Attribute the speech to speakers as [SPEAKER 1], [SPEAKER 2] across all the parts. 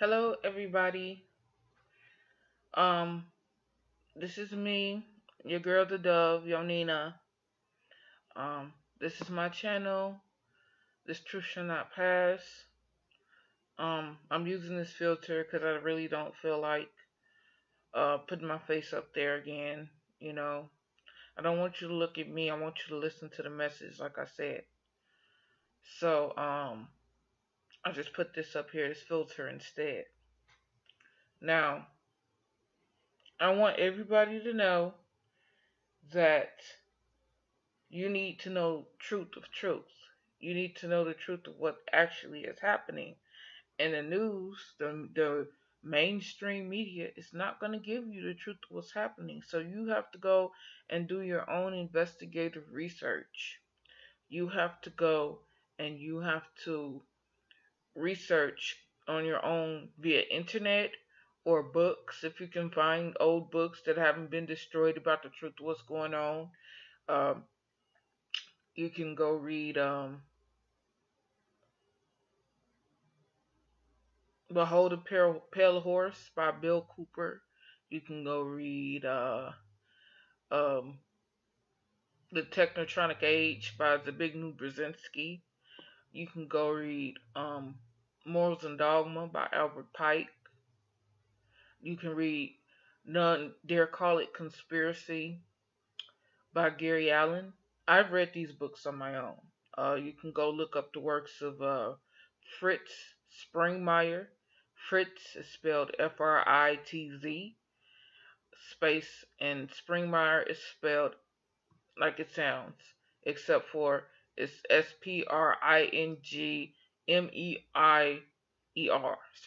[SPEAKER 1] Hello, everybody. Um, this is me, your girl, the Dove, Yonina. This is my channel. This truth shall not pass. I'm using this filter because I really don't feel like putting my face up there again. You know, I don't want you to look at me. I want you to listen to the message, like I said. So, I just put this up here, this filter instead. Now, I want everybody to know that you need to know truth of truth. You need to know the truth of what actually is happening. And the news, the mainstream media is not going to give you the truth of what's happening. So you have to go and do your own investigative research. You have to go and you have to research on your own via internet or books if you can find old books that haven't been destroyed about the truth of what's going on. Um, you can go read Behold a Pale Horse by Bill Cooper. You can go read um, The Technotronic Age by Zbigniew Brzezinski. You can go read Morals and Dogma by Albert Pike. You can read None Dare Call It Conspiracy by Gary Allen. I've read these books on my own. You can go look up the works of Fritz Springmeier. Fritz is spelled Fritz space, and Springmeier is spelled like it sounds, except for it's Springmeier.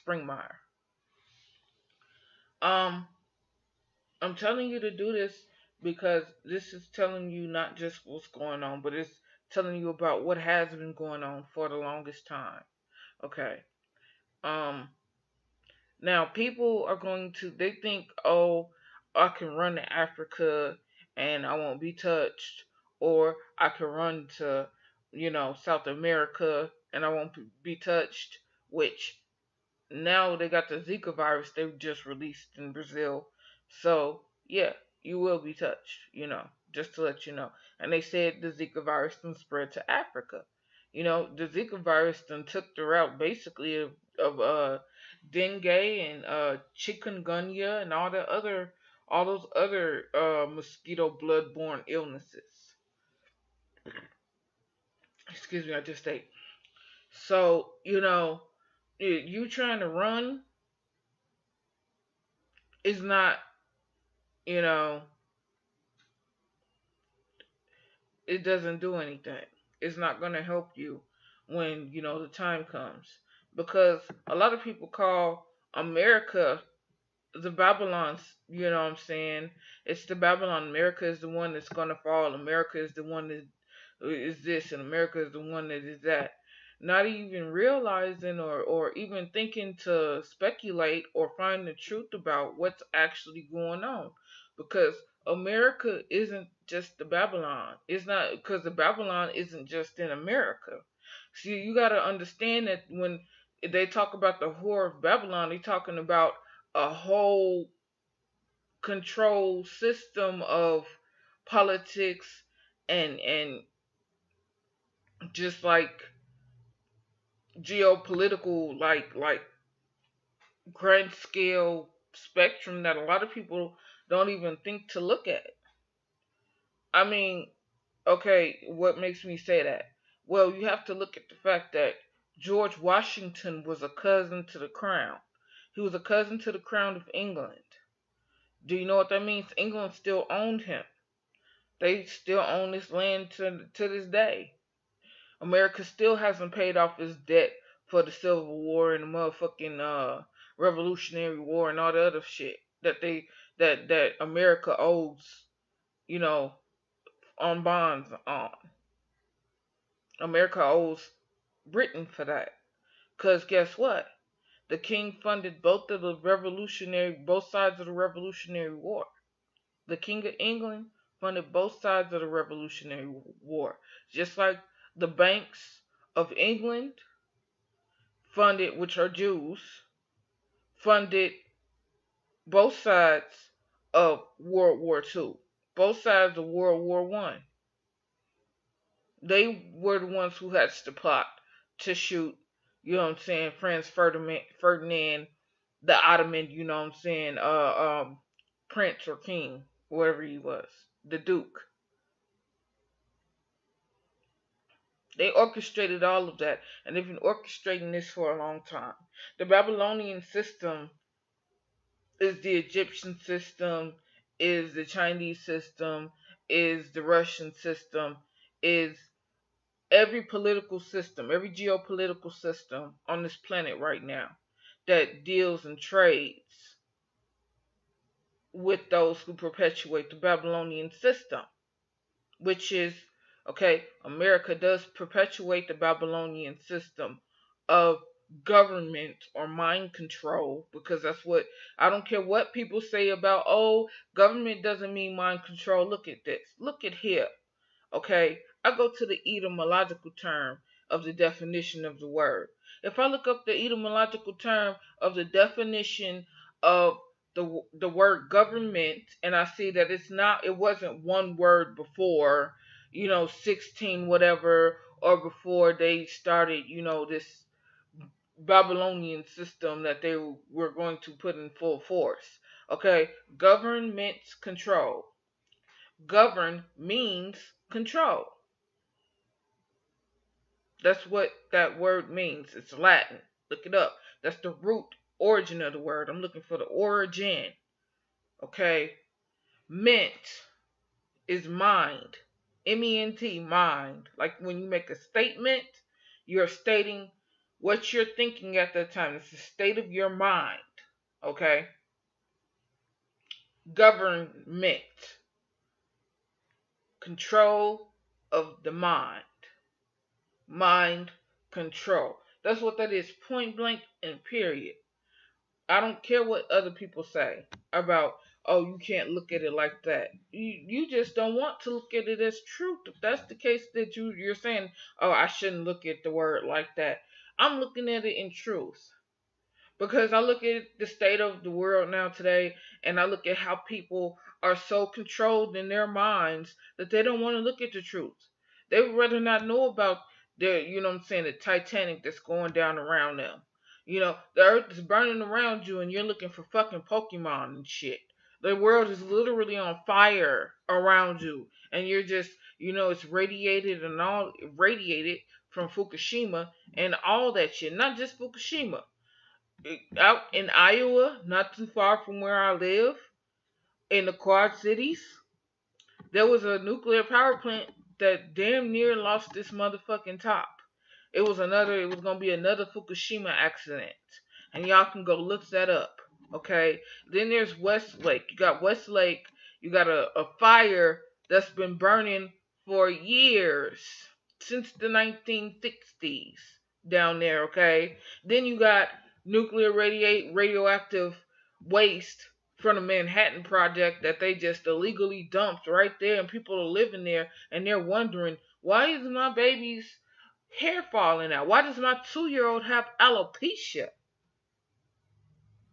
[SPEAKER 1] Springmeier. Um, I'm telling you to do this because this is telling you not just what's going on, but it's telling you about what has been going on for the longest time. Okay. Um, Now people are going to they think, oh, I can run to Africa and I won't be touched, or I can run to, South America and I won't be touched, which now they got the Zika virus they just released in Brazil. So yeah, you will be touched, just to let you know. And they said the Zika virus then spread to Africa. The Zika virus then took the route basically of dengue and chikungunya and all those other mosquito bloodborne illnesses. Excuse me, I just ate. So, you trying to run is not, you know, it doesn't do anything. It's not going to help you when, the time comes. Because a lot of people call America the Babylons, you know what I'm saying? It's the Babylon. America is the one that's going to fall. America is the one that is this, and America is the one that is that. Not even realizing or even thinking to speculate or find the truth about what's actually going on. Because America isn't just the Babylon. It's not, because the Babylon isn't just in America. See, you got to understand that when they talk about the whore of Babylon, they're talking about a whole control system of politics and just like geopolitical, like grand scale spectrum that a lot of people don't even think to look at. I mean, okay, what makes me say that? Well, you have to look at the fact that George Washington was a cousin to the crown. He was a cousin to the crown of England. Do you know what that means? England still owned him. They still own this land to this day. America still hasn't paid off its debt for the Civil War and the motherfucking Revolutionary War and all the other shit that America owes, you know, on bonds on. America owes Britain for that. Cause guess what? The king funded both sides of the Revolutionary War. The King of England funded both sides of the Revolutionary War. Just like the banks of England funded, which are Jews, funded both sides of World War II, both sides of World War One. They were the ones who had to plot to shoot, you know what I'm saying, Franz Ferdinand, the Ottoman, you know what I'm saying, Prince or King, whoever he was, the Duke. They orchestrated all of that, and they've been orchestrating this for a long time. The Babylonian system is the Egyptian system, is the Chinese system, is the Russian system, is every political system, every geopolitical system on this planet right now that deals and trades with those who perpetuate the Babylonian system, which is, okay, America does perpetuate the Babylonian system of government or mind control, because that's what, I don't care what people say about, oh, government doesn't mean mind control. Look at this. Look at here. Okay, I go to the etymological term of the definition of the word. If I look up the etymological term of the definition of the word government, and I see that it wasn't one word before, 16 whatever, or before they started, this Babylonian system that they were going to put in full force. Okay, government control. Govern means control. That's what that word means. It's Latin. Look it up. That's the root origin of the word. I'm looking for the origin. Okay. Ment is mind. M-E-N-T, mind. Like when you make a statement, you're stating what you're thinking at that time. It's the state of your mind. Okay. Government. Control of the mind. Mind control. That's what that is, point blank and period. I don't care what other people say about, oh, you can't look at it like that. You just don't want to look at it as truth. If that's the case that you're saying, oh, I shouldn't look at the word like that. I'm looking at it in truth. Because I look at the state of the world now today, and I look at how people are so controlled in their minds that they don't want to look at the truth. They would rather not know about the Titanic that's going down around them. The earth is burning around you and you're looking for fucking Pokemon and shit. The world is literally on fire around you, and you're just, it's radiated from Fukushima and all that shit. Not just Fukushima. Out in Iowa, not too far from where I live, in the Quad Cities, there was a nuclear power plant that damn near lost its motherfucking top. It was gonna be another Fukushima accident. And y'all can go look that up. Okay? Then there's Westlake. You got Westlake, you got a fire that's been burning for years. Since the 1960s down there, okay? Then you got nuclear radioactive waste from the Manhattan Project that they just illegally dumped right there, and people are living there, and they're wondering, why is my baby's hair falling out? Why does my 2-year-old have alopecia?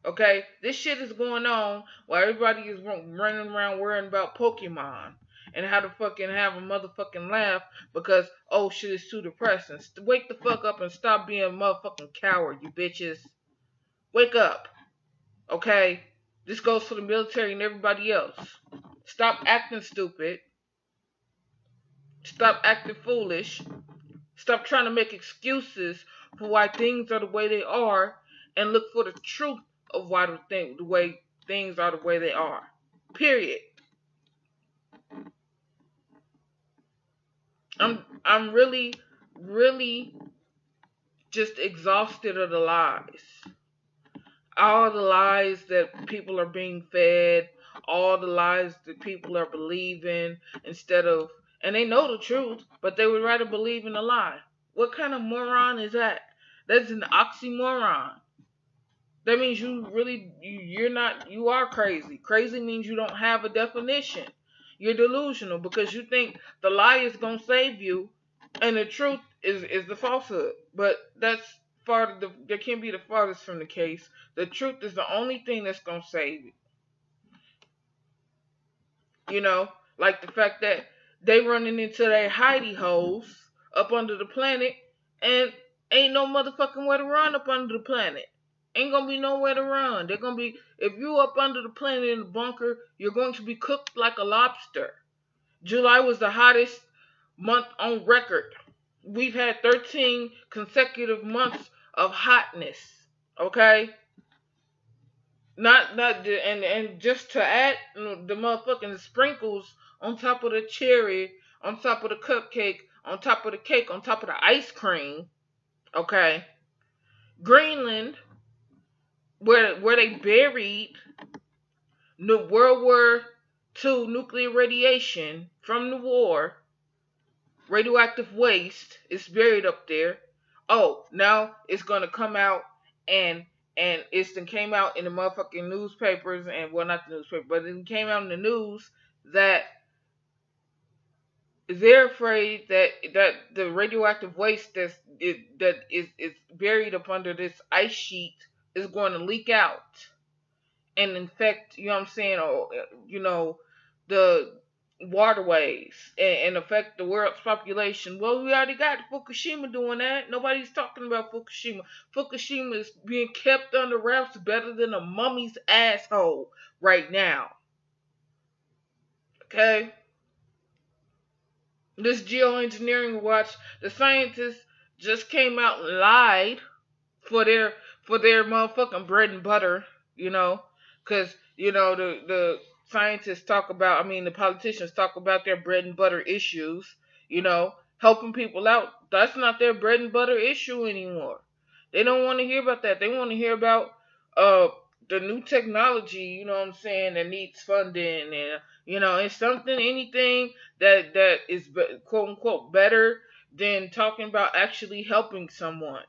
[SPEAKER 1] Okay, this shit is going on while everybody is running around worrying about Pokemon and how to fucking have a motherfucking laugh because, oh shit, it's too depressing. Wake the fuck up and stop being a motherfucking coward, you bitches. Wake up, okay? This goes for the military and everybody else. Stop acting stupid. Stop acting foolish. Stop trying to make excuses for why things are the way they are, and look for the truth of why the way things are the way they are. Period. I'm really, really just exhausted of the lies. All the lies that people are being fed, all the lies that people are believing and they know the truth, but they would rather believe in a lie. What kind of moron is that? That's an oxymoron. That means you are crazy. Crazy means you don't have a definition. You're delusional because you think the lie is going to save you and the truth is the falsehood. But that's they can't be the farthest from the case. The truth is the only thing that's gonna save it. You know, like the fact that they running into their hidey holes up under the planet, and ain't no motherfucking way to run up under the planet. Ain't gonna be nowhere to run. They're gonna be if you up under the planet in the bunker, you're going to be cooked like a lobster. July was the hottest month on record. We've had 13 consecutive months of hotness. Okay? And just to add the motherfucking sprinkles on top of the cherry, on top of the cupcake, on top of the cake, on top of the ice cream. Okay? Greenland, where they buried World War II nuclear radiation from the war, radioactive waste is buried up there. Oh, now it's gonna come out and it's came out in the motherfucking newspapers and well not the newspaper, but it came out in the news that they're afraid that the radioactive waste that is buried up under this ice sheet is going to leak out and infect, you know what I'm saying, or the waterways and affect the world's population. Well, we already got Fukushima doing that. Nobody's talking about Fukushima. Fukushima is being kept under wraps better than a mummy's asshole right now. Okay? This geoengineering watch, the scientists just came out and lied for their motherfucking bread and butter, because the scientists talk about, I mean the politicians talk about their bread and butter issues, helping people out. That's not their bread and butter issue anymore. They don't want to hear about that. They want to hear about the new technology, you know what I'm saying, that needs funding and it's something, anything that is quote unquote better than talking about actually helping someone.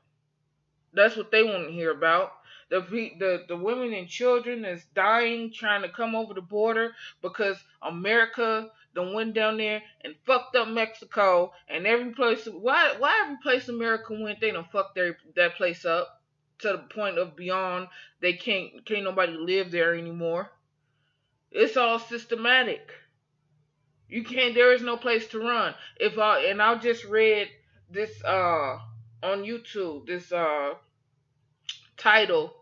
[SPEAKER 1] That's what they want to hear about. The women and children that's dying trying to come over the border because America done went down there and fucked up Mexico and every place. Why every place America went they done fucked that place up to the point of beyond they can't nobody live there anymore. It's all systematic. You can't. There is no place to run. I just read this on YouTube this title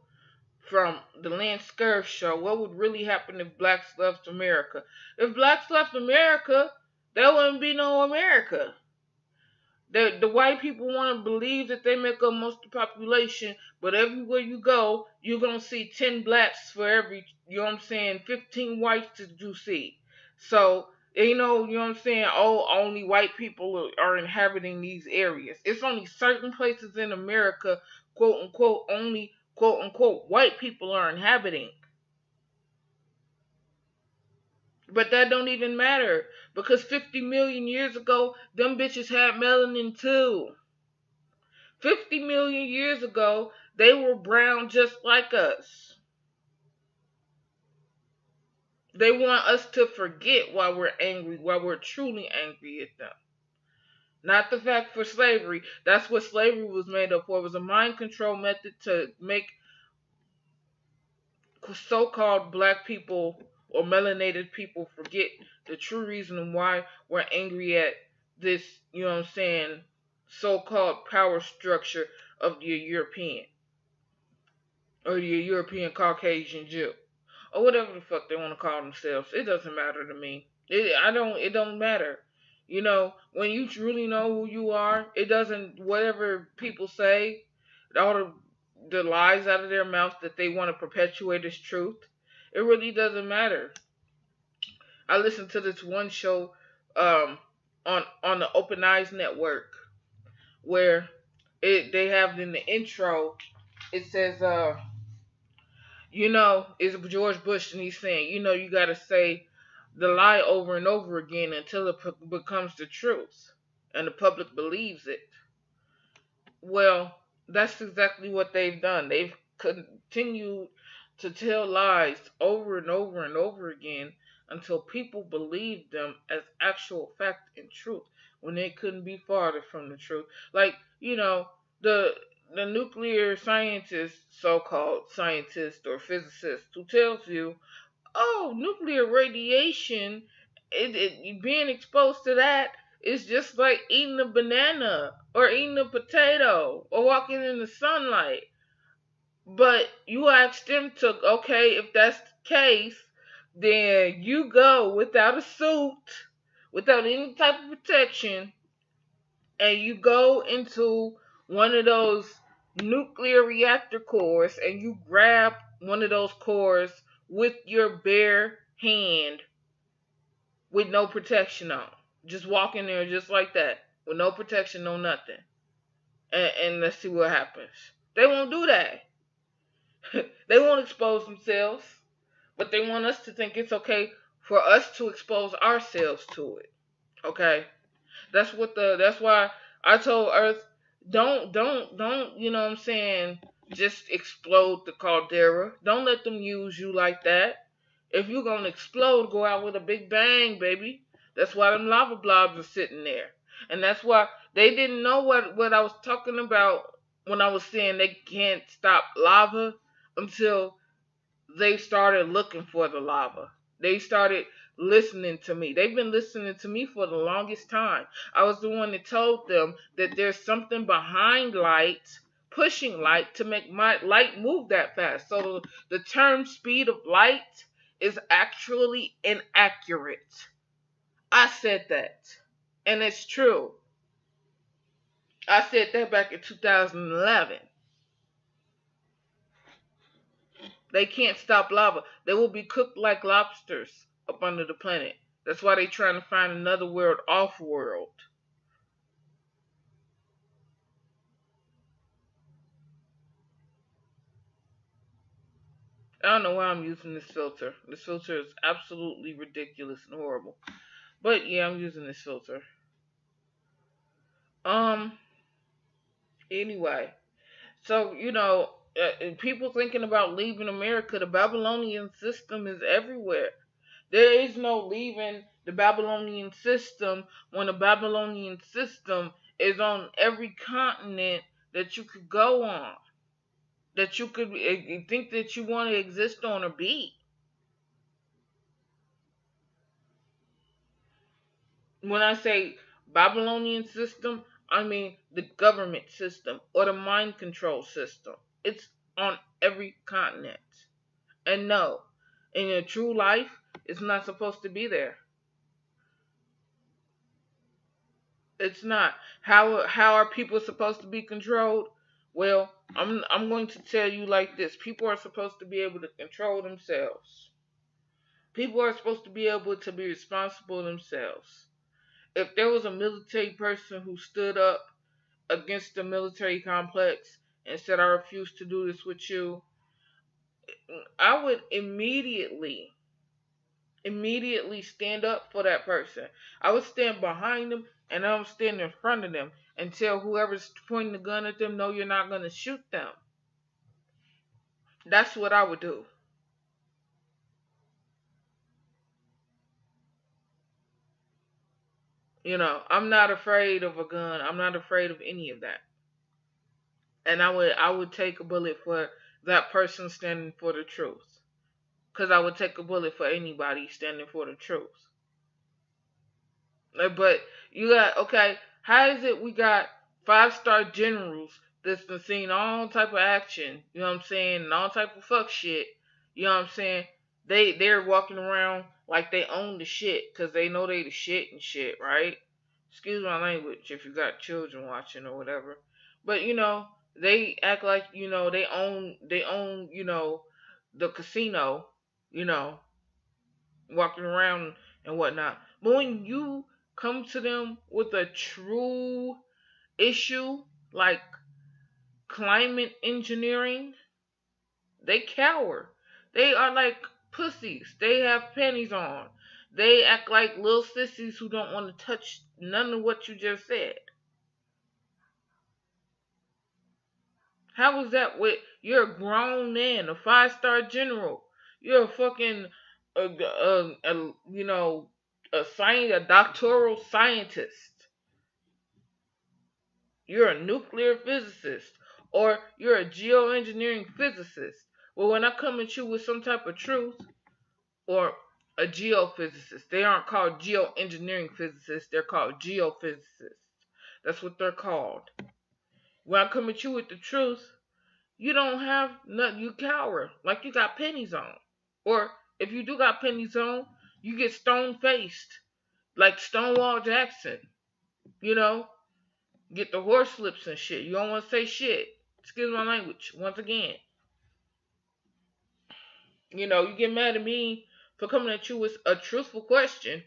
[SPEAKER 1] from the Lance Scurv show. What would really happen if blacks left America? If blacks left America, there wouldn't be no America. The white people want to believe that they make up most of the population, but everywhere you go, you're going to see 10 blacks for every, 15 whites that you see. So, you know what I'm saying, only white people are inhabiting these areas. It's only certain places in America, quote unquote, only, quote unquote, white people are inhabiting. But that don't even matter because 50 million years ago, them bitches had melanin too. 50 million years ago, they were brown just like us. They want us to forget why we're angry, why we're truly angry at them. Not the fact for slavery. That's what slavery was made up for. It was a mind control method to make so-called black people or melanated people forget the true reason why we're angry at this, so-called power structure of the European or the European Caucasian Jew or whatever the fuck they want to call themselves. It doesn't matter to me. It don't matter. When you truly know who you are, it doesn't, whatever people say, all the lies out of their mouth that they want to perpetuate as truth, it really doesn't matter. I listened to this one show on the Open Eyes Network where they have in the intro, it says, it's George Bush and he's saying, you got to say the lie over and over again until it becomes the truth and the public believes it. Well, that's exactly what they've done. They've continued to tell lies over and over and over again until people believe them as actual fact and truth when they couldn't be farther from the truth. Like, the the nuclear scientist, so-called scientist or physicist, who tells you, oh, nuclear radiation, being exposed to that is just like eating a banana or eating a potato or walking in the sunlight. But you ask them to, okay, if that's the case, then you go without a suit, without any type of protection, and you go into one of those nuclear reactor cores and you grab one of those cores with your bare hand with no protection on. Just walk in there just like that with no protection, no nothing. And let's see what happens. They won't do that. They won't expose themselves, but they want us to think it's okay for us to expose ourselves to it. Okay? That's why I told Earth, don't, you know what I'm saying, just explode the caldera. Don't let them use you like that. If you're gonna explode, go out with a big bang, baby. That's why them lava blobs are sitting there. And that's why they didn't know what I was talking about when I was saying they can't stop lava until they started looking for the lava. They started listening to me. They've been listening to me for the longest time. I was the one that told them that there's something behind light, pushing light to make my light move that fast. So the term speed of light is actually inaccurate. I said that. And it's true. I said that back in 2011. They can't stop lava. They will be cooked like lobsters up under the planet. That's why they're trying to find another world off world. I don't know why I'm using this filter. This filter is absolutely ridiculous and horrible. But yeah, I'm using this filter. Um, anyway. So, people thinking about leaving America, the Babylonian system is everywhere. There is no leaving the Babylonian system when the Babylonian system is on every continent that you could go on, that you could think that you want to exist on or be. When I say Babylonian system, I mean the government system or the mind control system. It's on every continent. And no, in your true life, it's not supposed to be there. It's not. How are people supposed to be controlled? Well, I'm going to tell you like this. People are supposed to be able to control themselves. People are supposed to be able to be responsible themselves. If there was a military person who stood up against the military complex and said, I refuse to do this with you, I would immediately stand up for that person. I would stand behind them and I would stand in front of them and tell whoever's pointing the gun at them, no, you're not going to shoot them. That's what I would do. I'm not afraid of a gun. I'm not afraid of any of that. And I would take a bullet for that person standing for the truth. Because I would take a bullet for anybody standing for the truth. But you got, okay, how is it we got 5-star generals that's been seeing all type of action, you know what I'm saying, and all type of fuck shit, you know what I'm saying? They're walking around like they own the shit because they know they the shit and shit, right? Excuse my language if you got children watching or whatever. But they act like, they own, the casino, you know, walking around and whatnot. But when you come to them with a true issue like climate engineering, they cower. They are like pussies. They have panties on. They act like little sissies who don't want to touch none of what you just said. How is that with you're a grown man, a 5-star general? You're a fucking, a doctoral scientist. You're a nuclear physicist. Or you're a geoengineering physicist. Well, when I come at you with some type of truth, or a geophysicist, they aren't called geoengineering physicists, they're called geophysicists. That's what they're called. When I come at you with the truth, you don't have nothing, you cower like you got pennies on. Or if you do got pennies on, you get stone faced like Stonewall Jackson. You know, get the horse lips and shit. You don't want to say shit. Excuse my language once again. You get mad at me for coming at you with a truthful question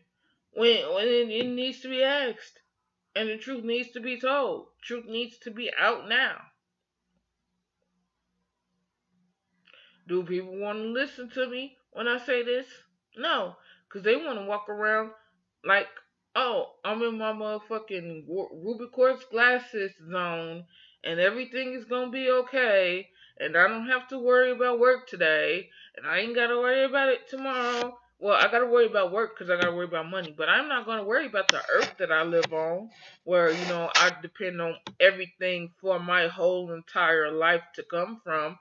[SPEAKER 1] when it needs to be asked. And the truth needs to be told. Truth needs to be out now. Do people want to listen to me when I say this? No, because they want to walk around like, oh, I'm in my motherfucking ruby quartz glasses zone, and everything is gonna be okay, and I don't have to worry about work today, and I ain't gotta worry about it tomorrow. Well, I gotta worry about work because I gotta worry about money, but I'm not gonna worry about the earth that I live on, where I depend on everything for my whole entire life to come from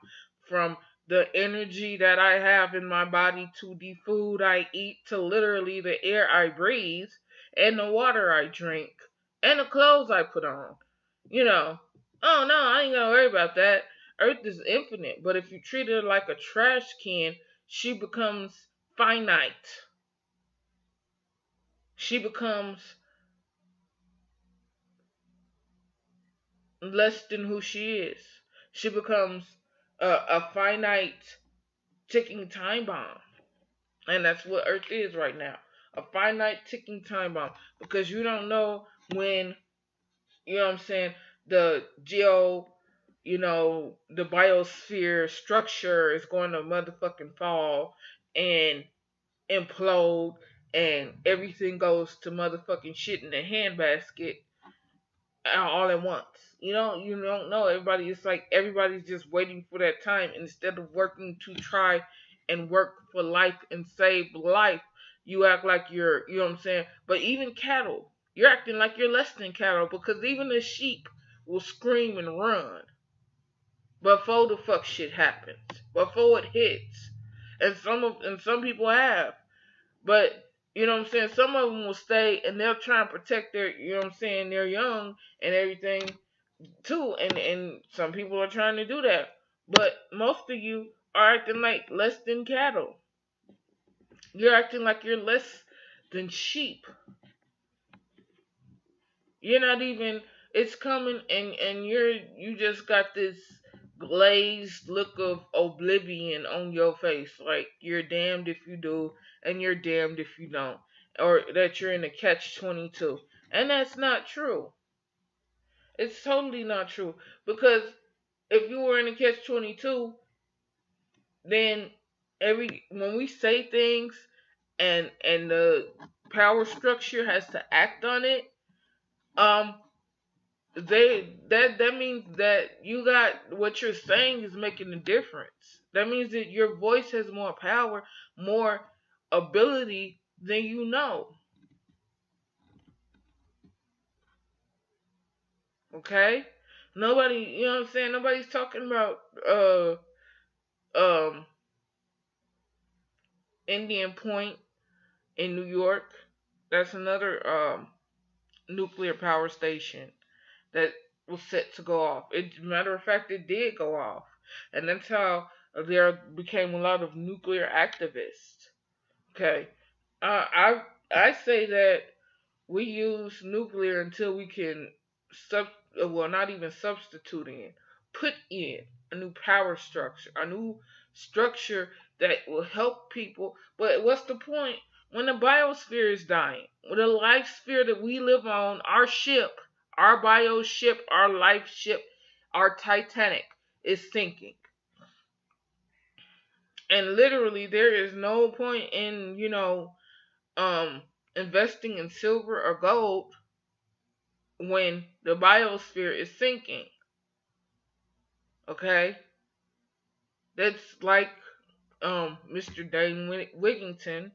[SPEAKER 1] the energy that I have in my body to the food I eat to literally the air I breathe and the water I drink and the clothes I put on. You know, oh no, I ain't gonna worry about that. Earth is infinite, but if you treat her like a trash can, she becomes finite. She becomes less than who she is. She becomes a finite ticking time bomb. And that's what Earth is right now. A finite ticking time bomb. Because you don't know when, what I'm saying, the the biosphere structure is going to motherfucking fall and implode and everything goes to motherfucking shit in the handbasket all at once. You don't know. It's like everybody's just waiting for that time instead of working to try and work for life and save life. You act like you're, you know what I'm saying? But even cattle, you're acting like you're less than cattle because even the sheep will scream and run before the fuck shit happens, before it hits. And some people have. But you know what I'm saying? Some of them will stay and they'll try and protect their, their young and everything too. And some people are trying to do that. But most of you are acting like less than cattle. You're acting like you're less than sheep. You're not even, it's coming and you just got this glazed look of oblivion on your face. Like you're damned if you do and you're damned if you don't. Or that you're in a catch 22. And that's not true. It's totally not true. Because if you were in a catch 22, then when we say things and the power structure has to act on it, um that means that you got what you're saying is making a difference. That means that your voice has more power, more ability than you know. Okay? Nobody, you know what I'm saying? Nobody's talking about um Indian Point in New York. That's another nuclear power station that was set to go off. Matter of fact, it did go off, and that's how there became a lot of nuclear activists. Okay, I say that we use nuclear until we can sub well, not even substitute in, put in a new power structure, a new structure that will help people. But what's the point when the biosphere is dying? When the life sphere that we live on, our ship, our bio ship, our life ship, our Titanic is sinking. And literally there is no point in, um investing in silver or gold when the biosphere is sinking. Okay? That's like Mr. Dane Wigington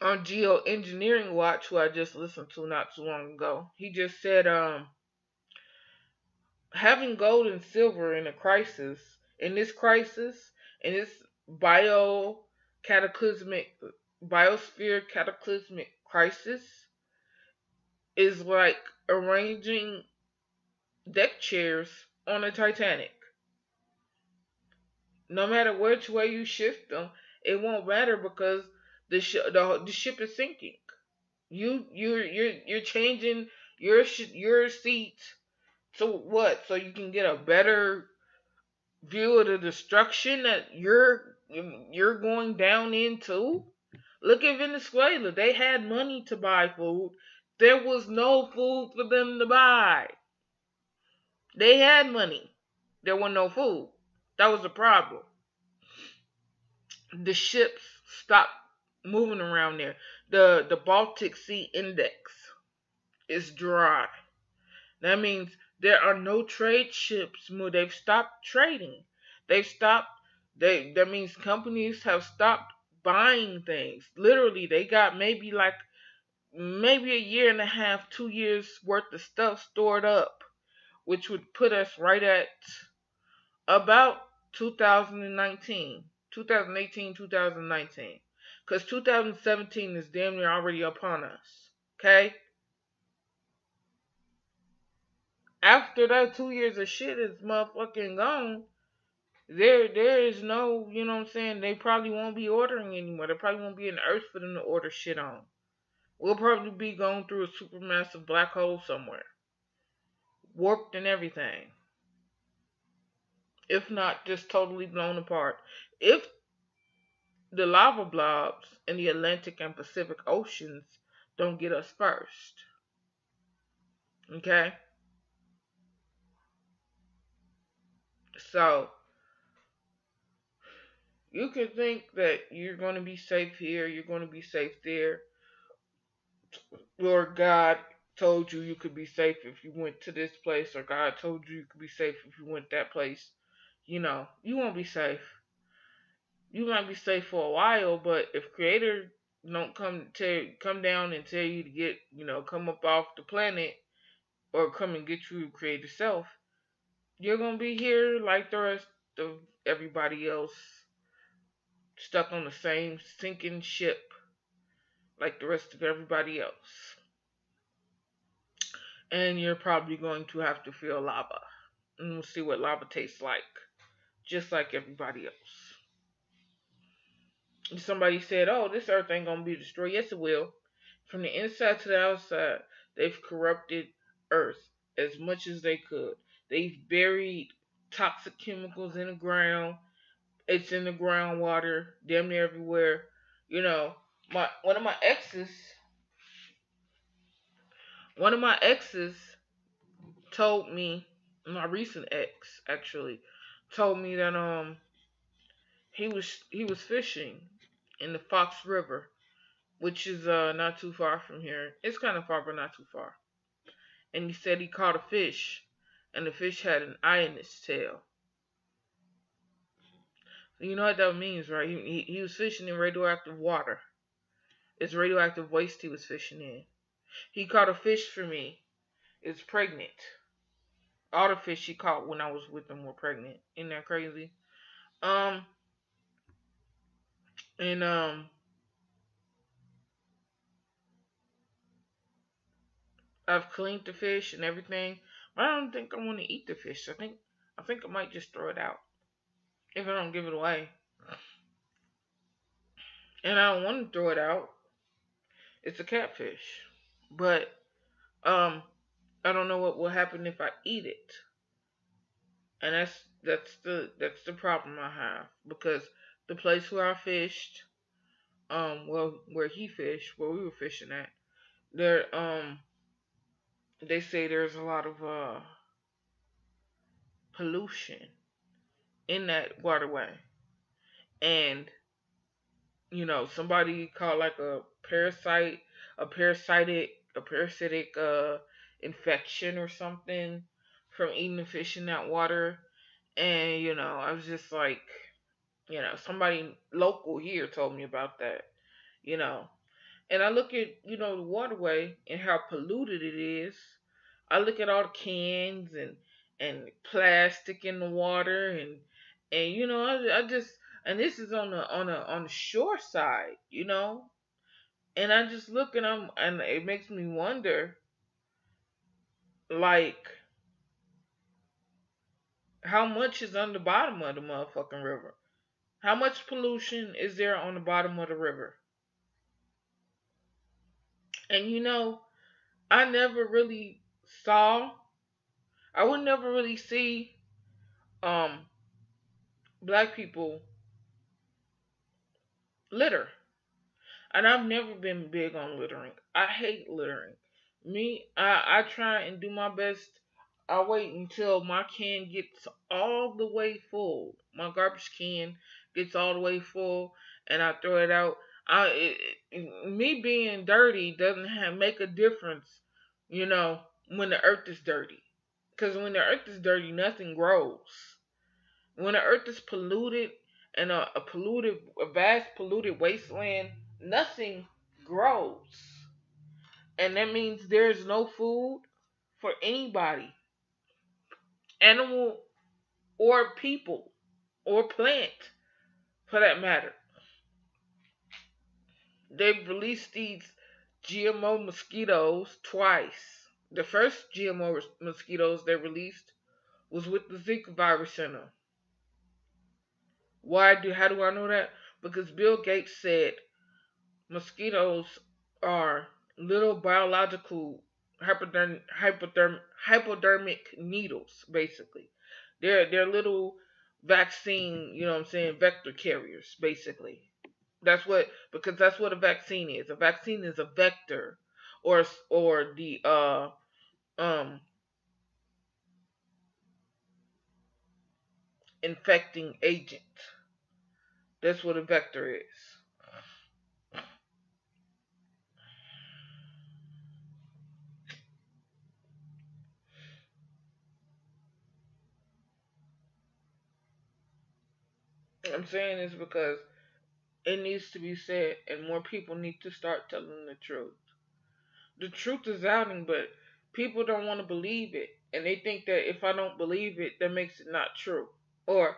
[SPEAKER 1] on Geoengineering Watch, who I just listened to not too long ago. He just said having gold and silver in this crisis, in this bio cataclysmic, biosphere cataclysmic crisis, is like arranging deck chairs on a Titanic. No matter which way you shift them, it won't matter because the ship is sinking. You're changing your seat. So what? So you can get a better view of the destruction that you're going down into. Look at Venezuela. They had money to buy food. There was no food for them to buy. They had money. There was no food. That was the problem. The ships stopped moving around there. The Baltic Sea Index is dry. That means there are no trade ships. They've stopped trading. They've stopped. That means companies have stopped buying things. Literally, they got maybe a year and a half, 2 years worth of stuff stored up, which would put us right at about 2019, 2018, 2019. Because 2017 is damn near already upon us. Okay? After that 2 years of shit is motherfucking gone, there is no, you know what I'm saying, they probably won't be ordering anymore. There probably won't be an earth for them to order shit on. We'll probably be going through a supermassive black hole somewhere. Warped and everything. If not just totally blown apart. If the lava blobs in the Atlantic and Pacific Oceans don't get us first. Okay? So, you can think that you're going to be safe here, you're going to be safe there. Lord God told you you could be safe if you went to this place, or God told you you could be safe if you went that place. You won't be safe. You might be safe for a while, but if Creator don't come down and tell you to come up off the planet or come and get you Creator self, you're gonna be here like the rest of everybody else, stuck on the same sinking ship like the rest of everybody else. And you're probably going to have to feel lava. And we'll see what lava tastes like. Just like everybody else. Somebody said, oh, this earth ain't gonna be destroyed. Yes, it will. From the inside to the outside, they've corrupted earth as much as they could. They've buried toxic chemicals in the ground. It's in the groundwater, damn near everywhere. You know, my one of my exes told me, my recent ex actually told me that he was fishing in the Fox River, which is not too far from here. It's kind of far, but not too far. And he said he caught a fish, and the fish had an eye in its tail. You know what that means, right? He was fishing in radioactive water. It's radioactive waste he was fishing in. He caught a fish for me. It's pregnant. All the fish he caught when I was with him were pregnant. Isn't that crazy? Um, and I've cleaned the fish and everything, but I don't think I want to eat the fish. I think I might just throw it out if I don't give it away. And I don't want to throw it out. It's a catfish, but um, I don't know what will happen if I eat it, and that's the problem I have because the place where I fished, well, where he fished, where we were fishing at, there, they say there's a lot of pollution in that waterway, and somebody caught like a parasitic infection or something from eating the fish in that water. And I was just like, somebody local here told me about that. You know, and I look at the waterway and how polluted it is. I look at all the cans and plastic in the water, and I just, and this is on the shore side, and I just look at them, and it makes me wonder, like, how much is on the bottom of the motherfucking river? How much pollution is there on the bottom of the river? And I never really saw, I would never really see um black people litter. And I've never been big on littering. I hate littering. I try and do my best. I wait until my can gets all the way full. My garbage can gets all the way full, and I throw it out. Me being dirty doesn't make a difference, when the earth is dirty. Because when the earth is dirty, nothing grows. When the earth is polluted and a vast polluted wasteland, nothing grows. And that means there's no food for anybody, animal or people or plant for that matter. They've released these GMO mosquitoes twice. The first GMO mosquitoes they released was with the Zika virus in them. How do I know that? Because Bill Gates said mosquitoes are little biological hypodermic needles, basically. They're little vaccine, you know what I'm saying, vector carriers, basically. Because that's what a vaccine is. A vaccine is a vector, or the um infecting agent. That's what a vector is. I'm saying this because it needs to be said, and more people need to start telling the truth. The truth is out, but people don't want to believe it, and they think that if I don't believe it, that makes it not true. Or,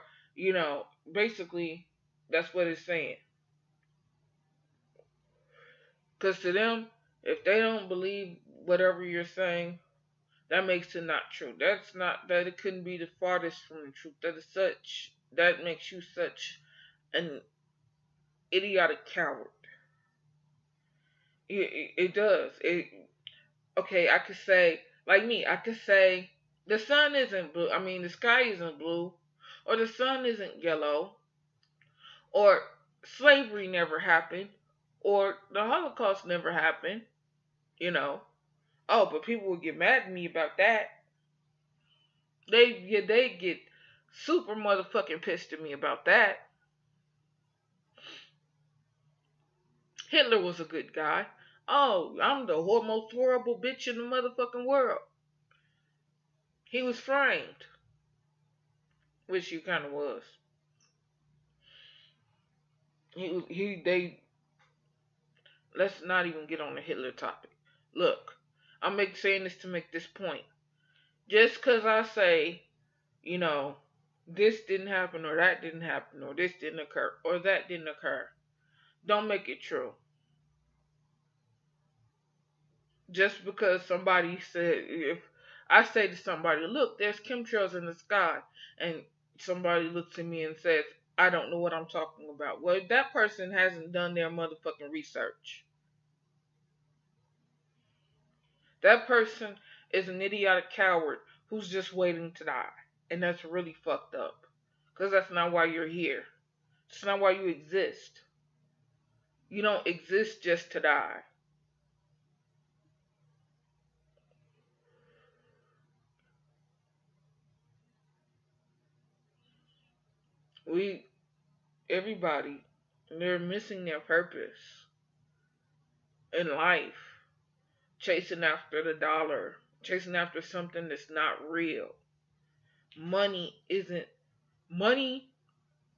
[SPEAKER 1] basically, that's what it's saying. Because to them, if they don't believe whatever you're saying, that makes it not true. That's not that it couldn't be the farthest from the truth. That makes you such an idiotic coward. It does. Okay, I could say, like me, I could say the sun isn't blue. I mean, the sky isn't blue, or the sun isn't yellow, or slavery never happened, or the Holocaust never happened. You know. Oh, but people would get mad at me about that. They get super motherfucking pissed at me about that. Hitler was a good guy. Oh, I'm the most horrible bitch in the motherfucking world. He was framed, which he kind of was. They. Let's not even get on the Hitler topic. Look, saying this to make this point. Just because I say, you know, this didn't happen, or that didn't happen, or this didn't occur, or that didn't occur, don't make it true. Just because somebody said, if I say to somebody, look, there's chemtrails in the sky, and somebody looks at me and says, I don't know what I'm talking about. Well, that person hasn't done their motherfucking research. That person is an idiotic coward who's just waiting to die. And that's really fucked up. Because that's not why you're here. It's not why you exist. You don't exist just to die. Everybody, they're missing their purpose in life. Chasing after the dollar. Chasing after something that's not real. Money isn't, money,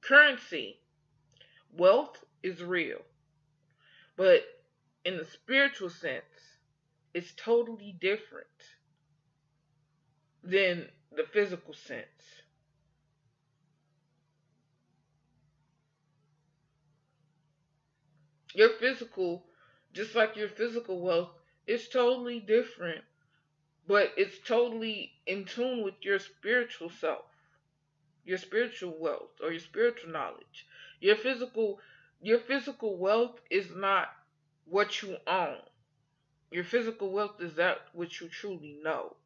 [SPEAKER 1] currency, wealth is real. But in the spiritual sense, it's totally different. than the physical sense. Your physical, just like your physical wealth, is totally different, but it's totally in tune with your spiritual self, your spiritual wealth, or your spiritual knowledge. Your physical, your physical wealth is not what you own. Your physical wealth is that which you truly know.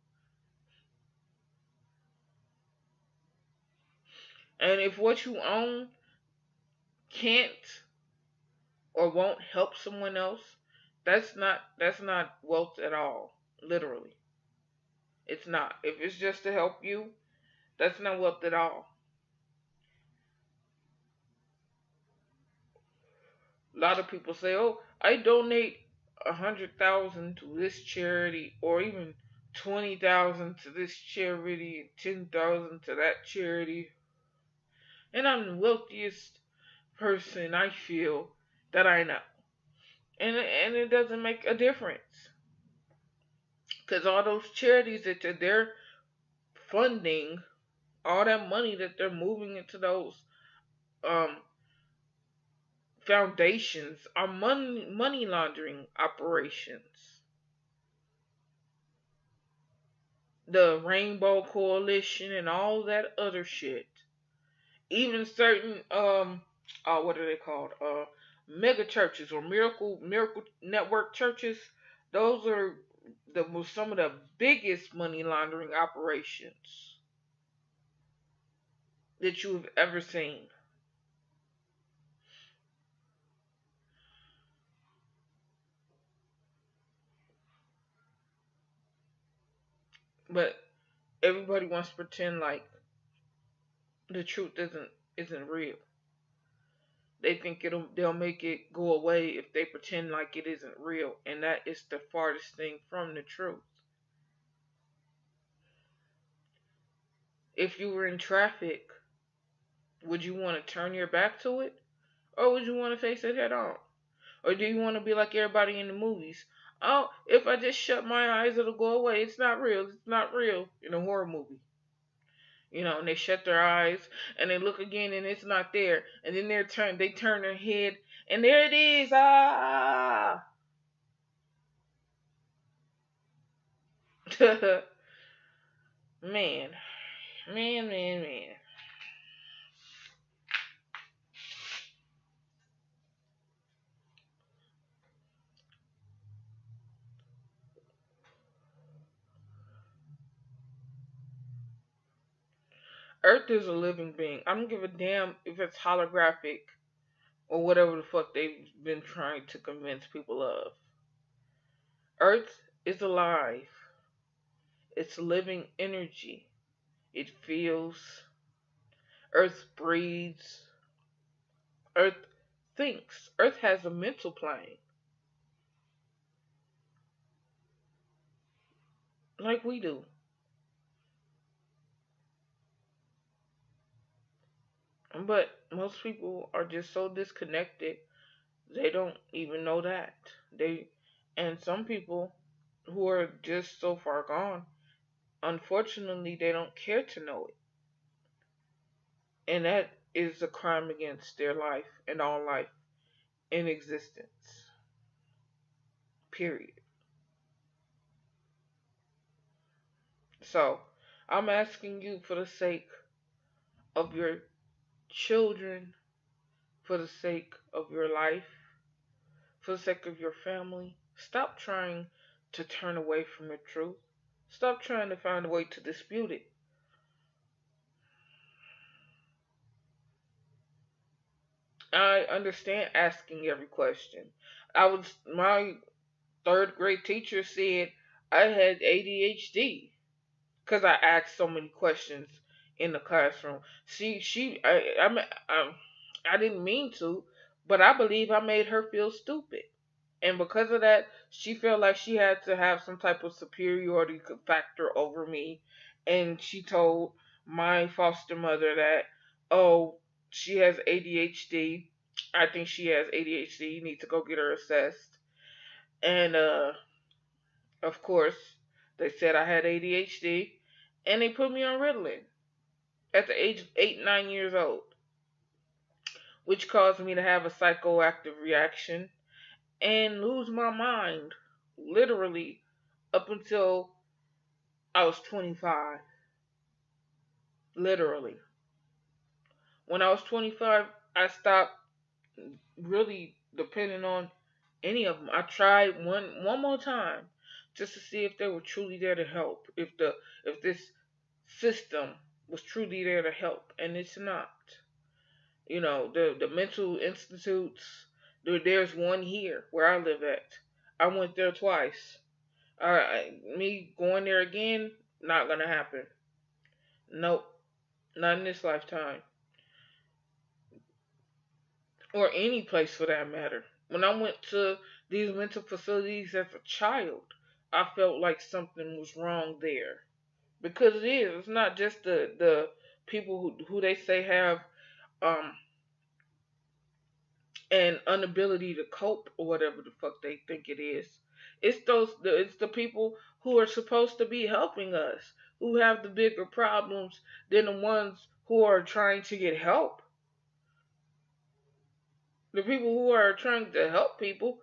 [SPEAKER 1] And if what you own can't or won't help someone else, that's not wealth at all. Literally. It's not. If it's just to help you, that's not wealth at all. A lot of people say, "Oh, I donate 100,000 to this charity, or even 20,000 to this charity, 10,000 to that charity, and I'm the wealthiest person I feel that I know." And it doesn't make a difference because all those charities that they're funding, all that money that they're moving into those um, foundations are money laundering operations. The Rainbow Coalition and all that other shit. Even certain what are they called? Mega churches or miracle network churches. Those are some of the biggest money laundering operations that you've ever seen. But everybody wants to pretend like the truth isn't real. They think they'll make it go away if they pretend like it isn't real, and that is the farthest thing from the truth. If you were in traffic, would you want to turn your back to it, or would you want to face it head on? Or do you want to be like everybody in the movies? Oh, if I just shut my eyes, it'll go away. It's not real. It's not real. In a horror movie, and they shut their eyes and they look again and it's not there, and then they turn their head and there it is. Ah, man, man. Earth is a living being. I don't give a damn if it's holographic or whatever the fuck they've been trying to convince people of. Earth is alive. It's living energy. It feels. Earth breathes. Earth thinks. Earth has a mental plane like we do. But most people are just so disconnected, they don't even know that. And some people who are just so far gone, unfortunately, they don't care to know it. And that is a crime against their life and all life in existence. Period. So, I'm asking you for the sake of your children, for the sake of your life, for the sake of your family, stop trying to turn away from the truth. Stop trying to find a way to dispute it. I understand asking every question. My third grade teacher said I had ADHD because I asked so many questions in the classroom. I didn't mean to, but I believe I made her feel stupid. And because of that, she felt like she had to have some type of superiority factor over me. And she told my foster mother that, oh, she has ADHD. I think she has ADHD. You need to go get her assessed. And of course, they said I had ADHD. And they put me on Ritalin at the age of 8, 9 years old, which caused me to have a psychoactive reaction and lose my mind literally up until I was 25. Literally. When I was 25, I stopped really depending on any of them. I tried one more time just to see if they were truly there to help. If this system was truly there to help, and it's not. You know, the mental institutes. There's one here where I live at. I went there twice. Me going there again, not gonna happen. Nope, not in this lifetime, or any place for that matter. When I went to these mental facilities as a child, I felt like something was wrong there, because it is. It's not just the people who they say have um an inability to cope or whatever the fuck they think it is. It's the people who are supposed to be helping us who have the bigger problems than the ones who are trying to get help. The people who are trying to help people,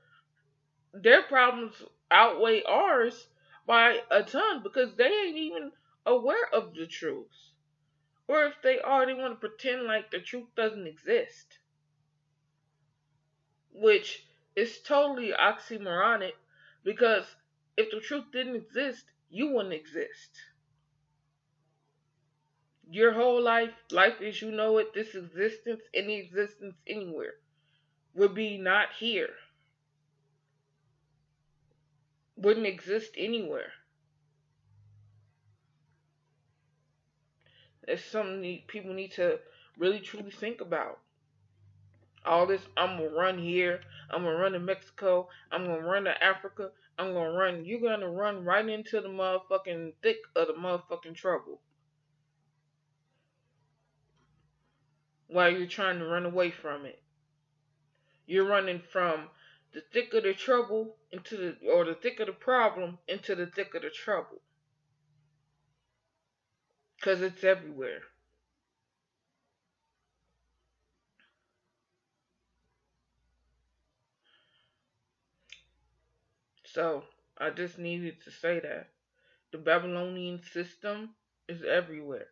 [SPEAKER 1] their problems outweigh ours by a ton, because they ain't even aware of the truth. Or if they are, they want to pretend like the truth doesn't exist, which is totally oxymoronic, because if the truth didn't exist, you wouldn't exist. Your whole life as you know it, this existence, any existence anywhere, would be not here. Wouldn't exist anywhere. It's something people need to really truly think about. All this, I'm gonna run here, I'm gonna run to Mexico, I'm gonna run to Africa, I'm gonna run. You're gonna run right into the motherfucking thick of the motherfucking trouble while you're trying to run away from it. You're running from the thick of the trouble or the thick of the problem into the thick of the trouble, because it's everywhere. So I just needed to say that the Babylonian system is everywhere.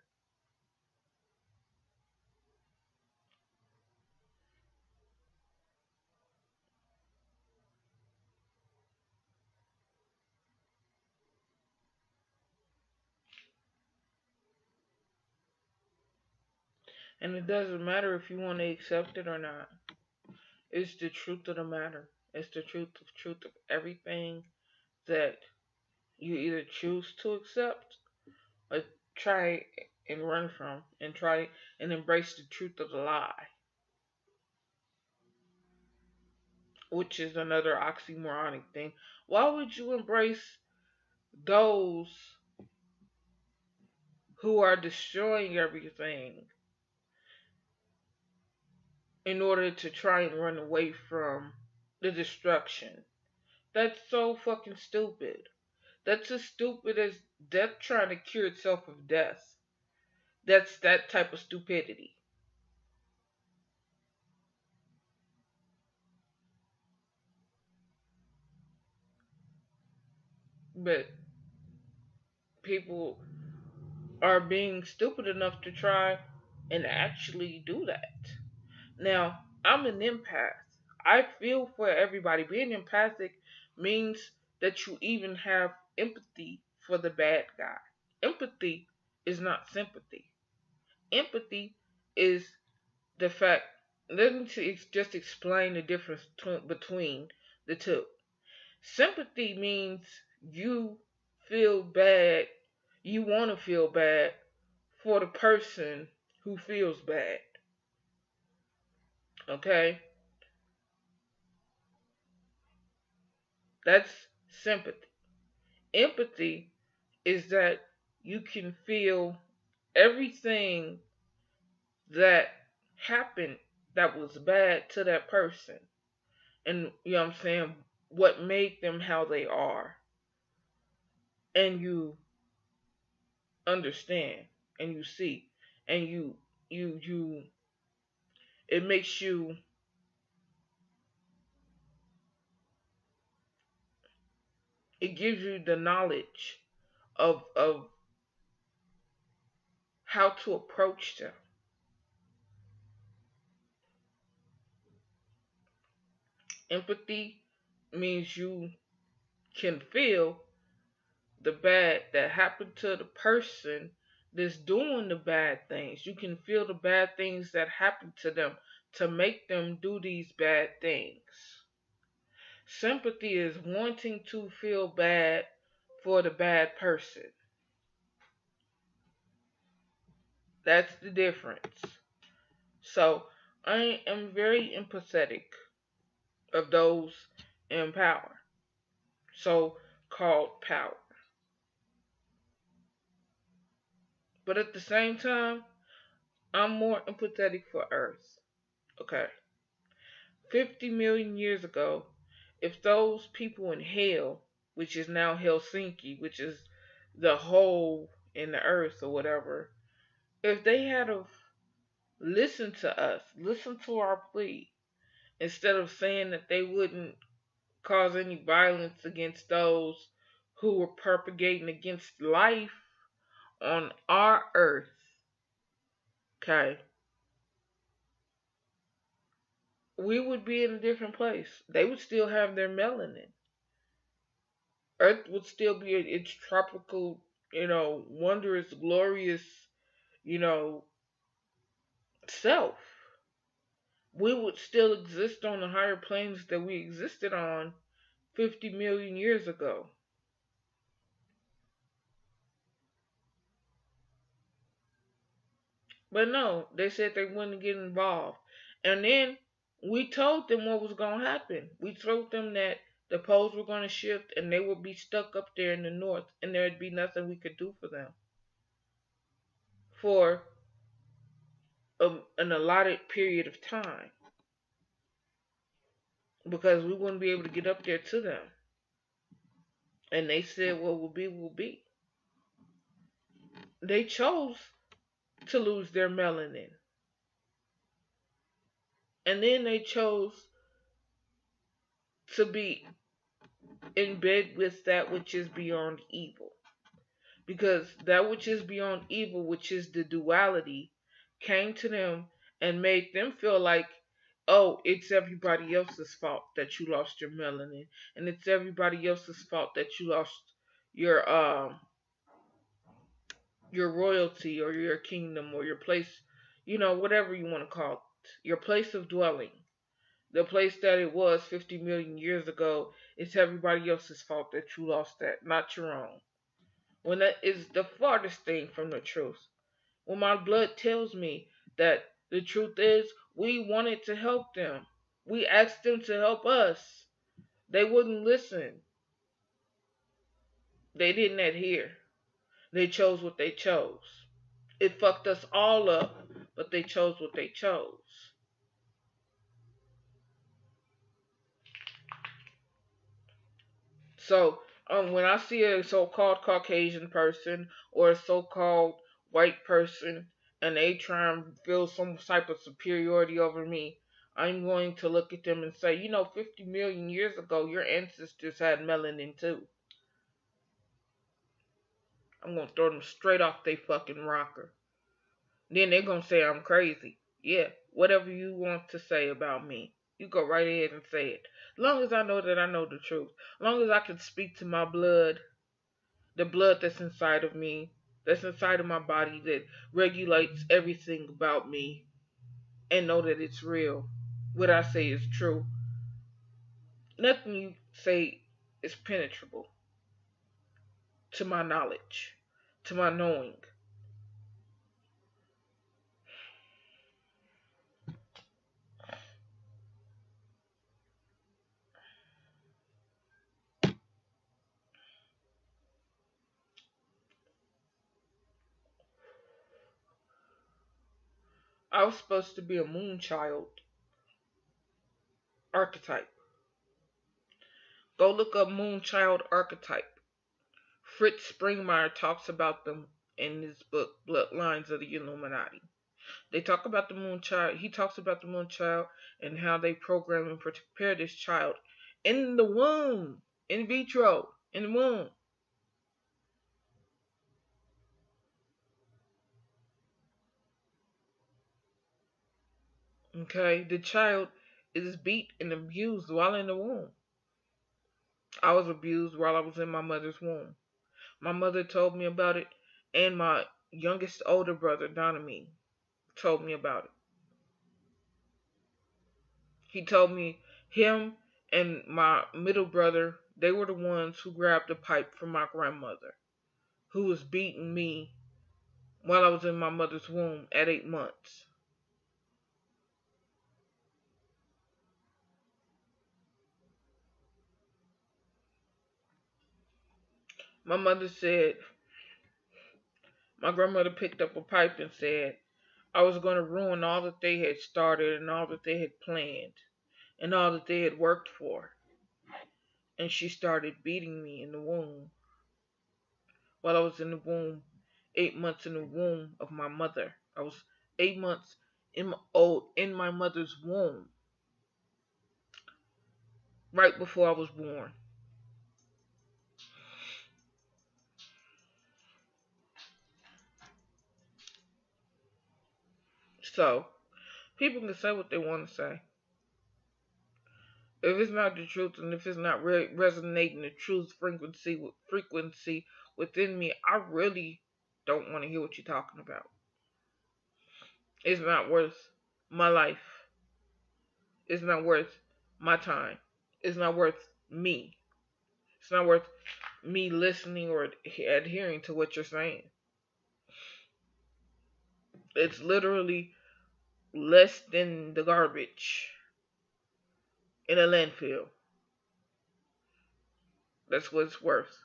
[SPEAKER 1] And it doesn't matter if you want to accept it or not. It's the truth of the matter. It's the truth of everything that you either choose to accept or try and run from, and try and embrace the truth of the lie, which is another oxymoronic thing. Why would you embrace those who are destroying everything in order to try and run away from the destruction? That's so fucking stupid. That's as stupid as death trying to cure itself of death. That's that type of stupidity. But people are being stupid enough to try and actually do that. Now, I'm an empath. I feel for everybody. Being empathic means that you even have empathy for the bad guy. Empathy is not sympathy. Empathy is the fact. Let me just explain the difference between the two. Sympathy means you feel bad, you want to feel bad for the person who feels bad. Okay? That's sympathy. Empathy is that you can feel everything that happened that was bad to that person. And you know what I'm saying? What made them how they are. And you understand and you see and you it makes you it gives you the knowledge of how to approach them. Empathy means you can feel the bad that happened to the person that's doing the bad things. You can feel the bad things that happen to them to make them do these bad things. Sympathy is wanting to feel bad for the bad person. That's the difference. So I am very empathetic of those in power, so called power. But at the same time, I'm more empathetic for Earth. Okay. 50 million years ago, if those people in hell, which is now Helsinki, which is the hole in the earth or whatever, if they had have listened to us, listened to our plea, instead of saying that they wouldn't cause any violence against those who were propagating against life on our earth, okay, we would be in a different place. They would still have their melanin. Earth would still be its tropical, wondrous, glorious, you know, self. We would still exist on the higher planes that we existed on 50 million years ago. But no, they said they wouldn't get involved. And then we told them what was going to happen. We told them that the poles were going to shift and they would be stuck up there in the north and there'd be nothing we could do for them for an allotted period of time because we wouldn't be able to get up there to them. And they said what will be, will be. They chose to lose their melanin. And then they chose to be in bed with that which is beyond evil. Because that which is beyond evil, which is the duality, came to them and made them feel like, oh, it's everybody else's fault that you lost your melanin, and it's everybody else's fault that you lost your your royalty or your kingdom or your place, whatever you want to call it, your place of dwelling. The place that it was 50 million years ago, it's everybody else's fault that you lost that, not your own. When that is the farthest thing from the truth. When my blood tells me that the truth is, we wanted to help them. We asked them to help us. They wouldn't listen. They didn't adhere. They chose what they chose. It fucked us all up, but they chose what they chose. So, when I see a so-called Caucasian person or a so-called white person and they try and feel some type of superiority over me, I'm going to look at them and say, 50 million years ago, your ancestors had melanin too. I'm going to throw them straight off they fucking rocker. Then they're going to say I'm crazy. Yeah, whatever you want to say about me, you go right ahead and say it. As long as I know that I know the truth. As long as I can speak to my blood, the blood that's inside of me, that's inside of my body, that regulates everything about me, and know that it's real. What I say is true. Nothing you say is penetrable to my knowledge, to my knowing. I was supposed to be a moon child archetype. Go look up moon child archetype. Fritz Springmeier talks about them in his book, Bloodlines of the Illuminati. They talk about the moon child. He talks about the moon child and how they program and prepare this child in the womb, in vitro, in the womb. Okay, the child is beat and abused while in the womb. I was abused while I was in my mother's womb. My mother told me about it, and my youngest older brother, Donamy, told me about it. He told me him and my middle brother, they were the ones who grabbed the pipe from my grandmother, who was beating me while I was in my mother's womb at 8 months. My mother said, my grandmother picked up a pipe and said, I was going to ruin all that they had started and all that they had planned and all that they had worked for. And she started beating me in the womb while I was in the womb, 8 months in the womb of my mother. I was 8 months old in my mother's womb, right before I was born. So, people can say what they want to say. If it's not the truth and if it's not resonating the truth frequency within me, I really don't want to hear what you're talking about. It's not worth my life. It's not worth my time. It's not worth me. It's not worth me listening or adhering to what you're saying. It's literally less than the garbage in a landfill. That's what it's worth.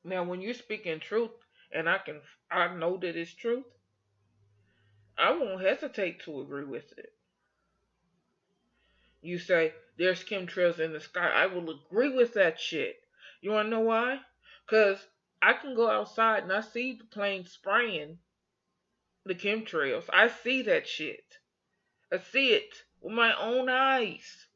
[SPEAKER 1] Now, when you're speaking truth, and I know that it's truth, I won't hesitate to agree with it. You say there's chemtrails in the sky, I will agree with that shit. You wanna know why? Cause I can go outside and I see the planes spraying the chemtrails. I see that shit. I see it with my own eyes.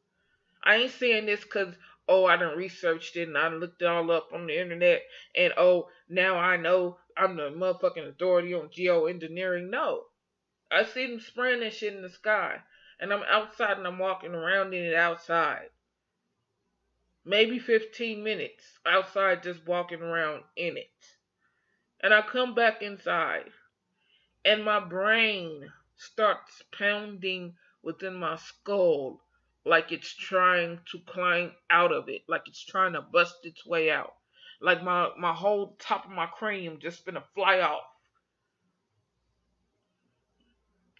[SPEAKER 1] I ain't saying this because, oh, I done researched it and I looked it all up on the internet and, oh, now I know I'm the motherfucking authority on geoengineering. No. I see them spraying that shit in the sky. And I'm outside and I'm walking around in it outside. Maybe 15 minutes outside just walking around in it. And I come back inside and my brain starts pounding within my skull like it's trying to climb out of it, like it's trying to bust its way out. Like my whole top of my cranium just gonna fly off.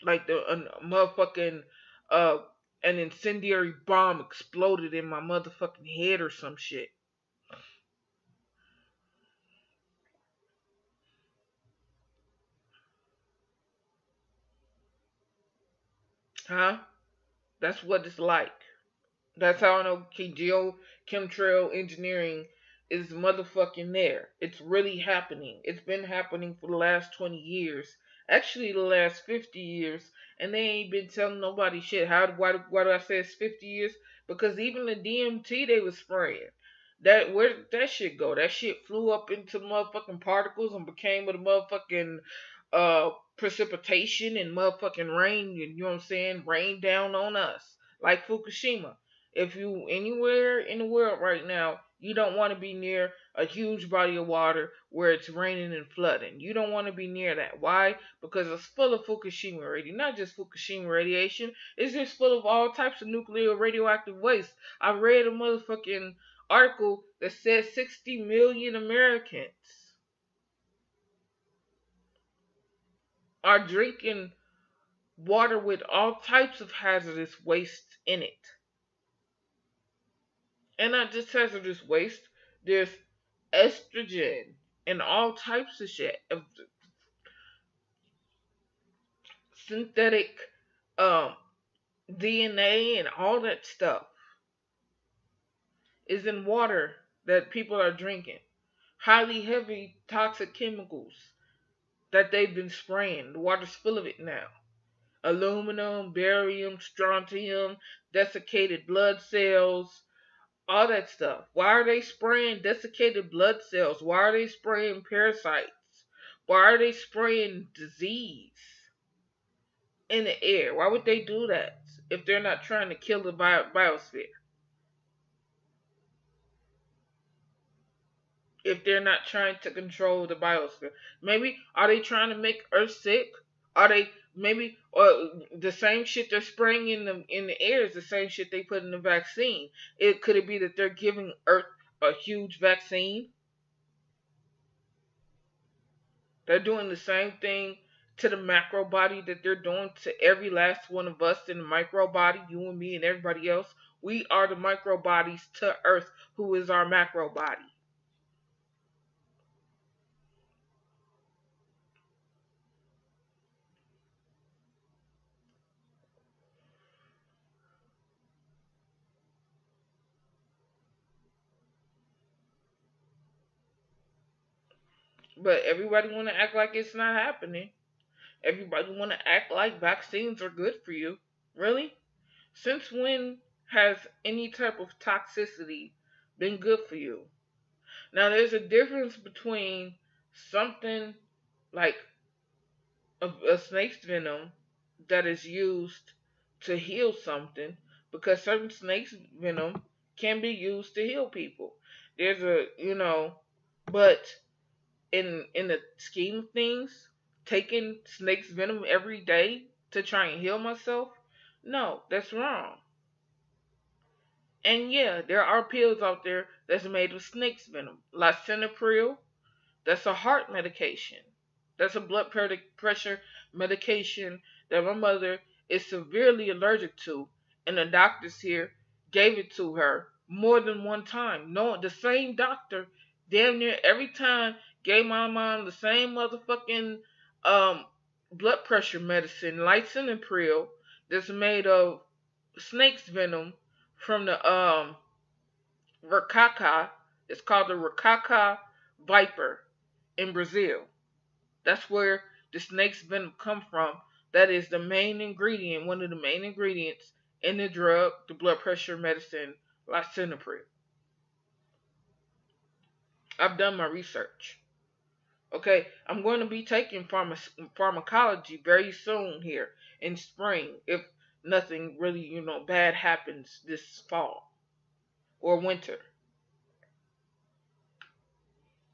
[SPEAKER 1] Like the motherfucking uh an incendiary bomb exploded in my motherfucking head or some shit. Huh? That's what it's like. That's how I know chemtrail engineering is motherfucking there. It's really happening. It's been happening for the last 20 years. Actually, the last 50 years. And they ain't been telling nobody shit. Why do I say it's 50 years? Because even the DMT they was spraying. Where did that shit go? That shit flew up into motherfucking particles and became with a motherfucking precipitation and motherfucking rain, you know what I'm saying? Rain down on us. Like Fukushima. If you anywhere in the world right now, you don't want to be near a huge body of water where it's raining and flooding. You don't want to be near that. Why? Because it's full of Fukushima radiation. Not just Fukushima radiation. It's just full of all types of nuclear radioactive waste. I read a motherfucking article that says 60 million Americans are drinking water with all types of hazardous waste in it. And not just hazardous waste, there's estrogen and all types of shit. Of synthetic um, DNA and all that stuff is in water that people are drinking. Highly heavy toxic chemicals that they've been spraying. The water's full of it now. Aluminum, barium, strontium, desiccated blood cells, all that stuff. Why are they spraying desiccated blood cells? Why are they spraying parasites? Why are they spraying disease in the air? Why would they do that if they're not trying to kill the biosphere? If they're not trying to control the biosphere, maybe are they trying to make Earth sick? Are they maybe the same shit they're spraying in the air is the same shit they put in the vaccine? Could it be that they're giving Earth a huge vaccine? They're doing the same thing to the macro body that they're doing to every last one of us in the micro body, you and me and everybody else. We are the micro bodies to Earth, who is our macro body. But everybody want to act like it's not happening. Everybody want to act like vaccines are good for you. Really? Since when has any type of toxicity been good for you? Now, there's a difference between something like a snake's venom that is used to heal something, because certain snake's venom can be used to heal people. There's but in the scheme of things, taking snake's venom every day to try and heal myself, no, that's wrong. And yeah, there are pills out there that's made of snake's venom. Lisinopril, that's a heart medication. That's a blood pressure medication that my mother is severely allergic to, and the doctors here gave it to her more than one time. No, the same doctor, damn near every time, gave my mom the same motherfucking um, blood pressure medicine, lisinopril, that's made of snake's venom from the macaca. It's called the macaca viper in Brazil. That's where the snake's venom come from. That is the main ingredient, one of the main ingredients in the drug, the blood pressure medicine, lisinopril. I've done my research. Okay, I'm going to be taking pharmacology very soon here in spring, if nothing really, bad happens this fall or winter.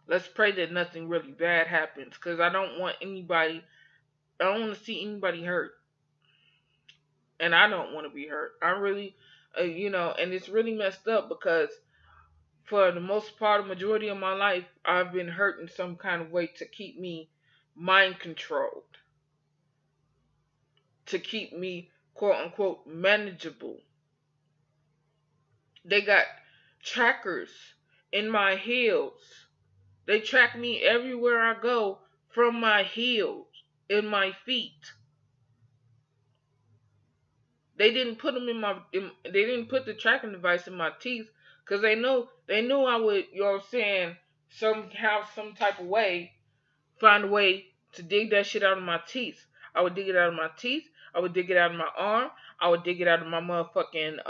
[SPEAKER 1] Let's pray that nothing really bad happens, because I don't want to see anybody hurt. And I don't want to be hurt. I really, and it's really messed up because for the most part, the majority of my life, I've been hurt in some kind of way to keep me mind controlled, to keep me quote unquote manageable. They got trackers in my heels. They track me everywhere I go from my heels in my feet. They didn't put them they didn't put the tracking device in my teeth because they knew I would, what I'm saying, somehow, some type of way, find a way to dig that shit out of my teeth. I would dig it out of my teeth. I would dig it out of my arm. I would dig it out of my motherfucking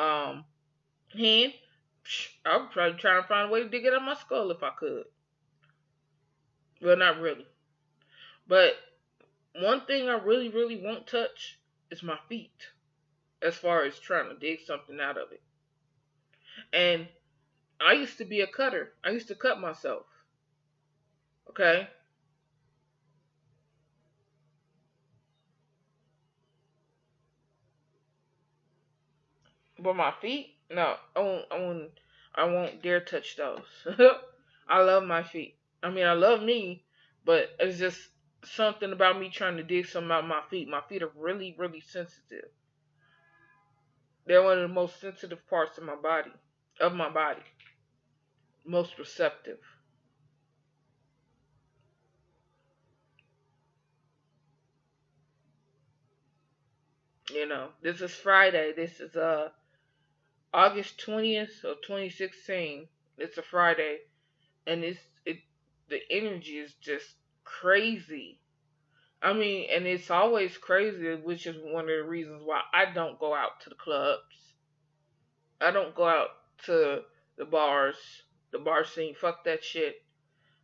[SPEAKER 1] hand. I would probably try and find a way to dig it out of my skull if I could. Well, not really. But one thing I really, really won't touch is my feet, as far as trying to dig something out of it. And I used to be a cutter. I used to cut myself. Okay? But my feet, no, I won't dare touch those. I love my feet. I mean, I love me, but it's just something about me trying to dig something out of my feet. My feet are really, really sensitive. They're one of the most sensitive parts of my body, most receptive. This is Friday. This is August 20th of 2016. It's a Friday, and it the energy is just crazy. I mean, and it's always crazy, which is one of the reasons why I don't go out to the clubs. I don't go out to the bars, the bar scene. Fuck that shit.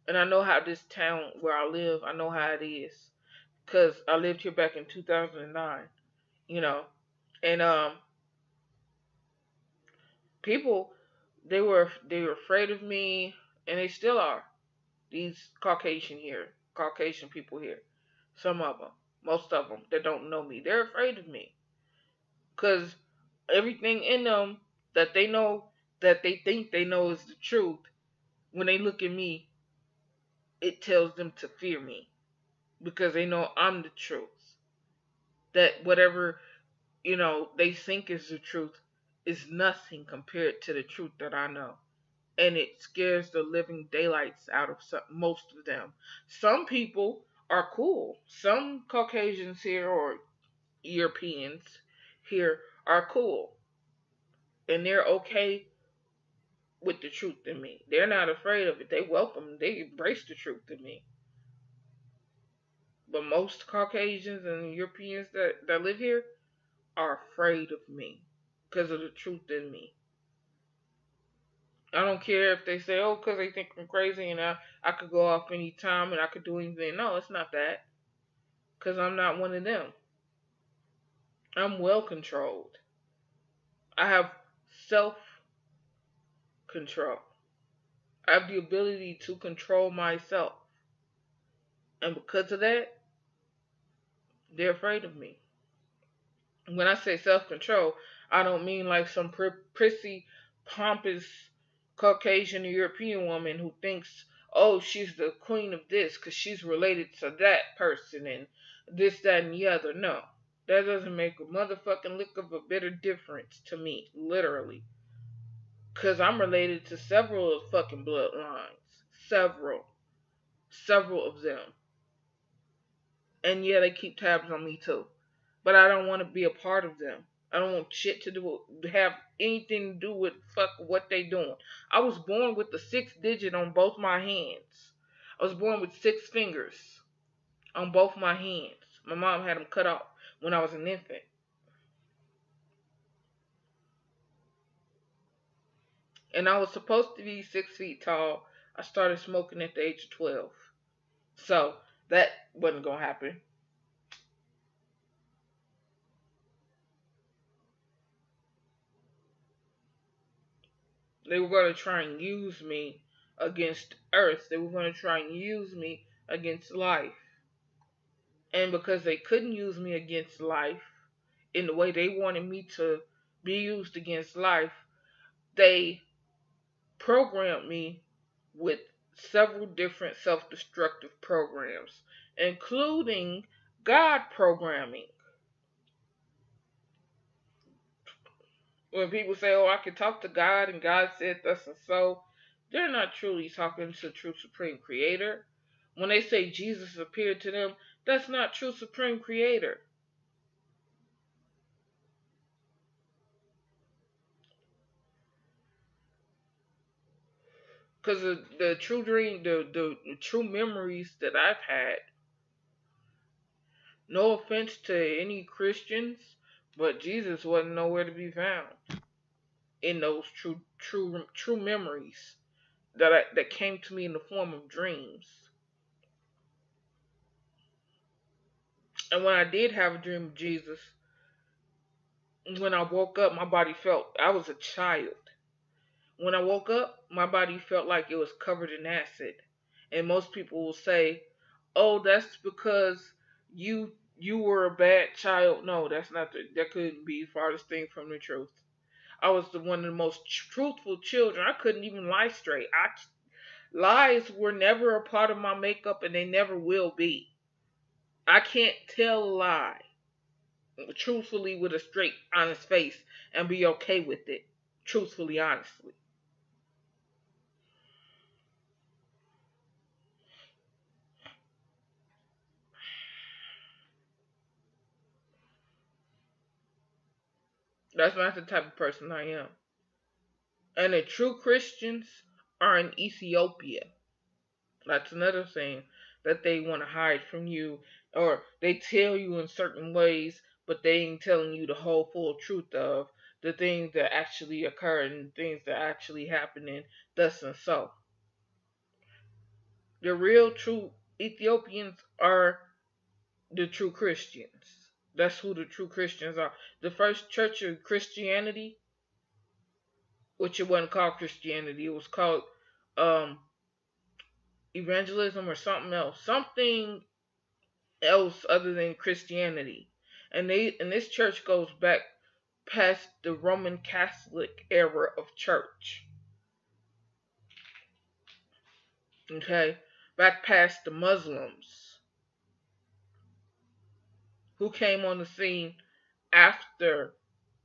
[SPEAKER 1] And I know how this town where I live, I know how it is, cause I lived here back in 2009. You know, and people, they were afraid of me, and they still are. These Caucasian people here, some of them, most of them that don't know me, they're afraid of me, cause everything in them that they know, that they think they know is the truth. When they look at me, it tells them to fear me because they know I'm the truth. That whatever, they think is the truth is nothing compared to the truth that I know. And it scares the living daylights out of most of them. Some people are cool. Some Caucasians here or Europeans here are cool. And they're okay with the truth in me. They're not afraid of it. They embrace the truth in me. But most Caucasians and Europeans that live here are afraid of me because of the truth in me. I don't care if they say, oh, because they think I'm crazy and I could go off any time and I could do anything. No, it's not that. Because I'm not one of them. I'm well controlled. I have self control. I have the ability to control myself. And because of that, they're afraid of me. When I say self control, I don't mean like some prissy, pompous Caucasian or European woman who thinks, oh, she's the queen of this because she's related to that person and this, that, and the other. No, that doesn't make a motherfucking lick of a bit of difference to me, literally. Because I'm related to several fucking bloodlines. Several. Several of them. And yeah, they keep tabs on me too. But I don't want to be a part of them. I don't want shit to have anything to do with fuck what they doing. I was born with the sixth digit on both my hands. I was born with six fingers on both my hands. My mom had them cut off when I was an infant. And I was supposed to be 6 feet tall. I started smoking at the age of 12. So that wasn't going to happen. They were going to try and use me against Earth. They were going to try and use me against life. And because they couldn't use me against life in the way they wanted me to be used against life, they programmed me with several different self destructive programs, including God programming. When people say, oh, I can talk to God and God said thus and so, they're not truly talking to true supreme creator. When they say Jesus appeared to them, that's not true supreme creator. Because the true dream, the true memories that I've had, no offense to any Christians, but Jesus wasn't nowhere to be found in those true memories that came to me in the form of dreams. And when I did have a dream of Jesus, when I woke up, my body felt I was a child. When I woke up, my body felt like it was covered in acid. And most people will say, "Oh, that's because you were a bad child." No, that's not that couldn't be the farthest thing from the truth. I was one of the most truthful children. I couldn't even lie straight. Lies were never a part of my makeup, and they never will be. I can't tell a lie truthfully with a straight, honest face and be okay with it. Truthfully, honestly. That's not the type of person I am. And the true Christians are in Ethiopia. That's another thing that they want to hide from you, or they tell you in certain ways, but they ain't telling you the whole full truth of the things that actually occurred and things that actually happening, thus and so. The real true Ethiopians are the true Christians. That's who the true Christians are. The first church of Christianity, which it wasn't called Christianity, it was called um, evangelism or something else. Something else other than Christianity. And this church goes back past the Roman Catholic era of church. Okay? Back past the Muslims who came on the scene after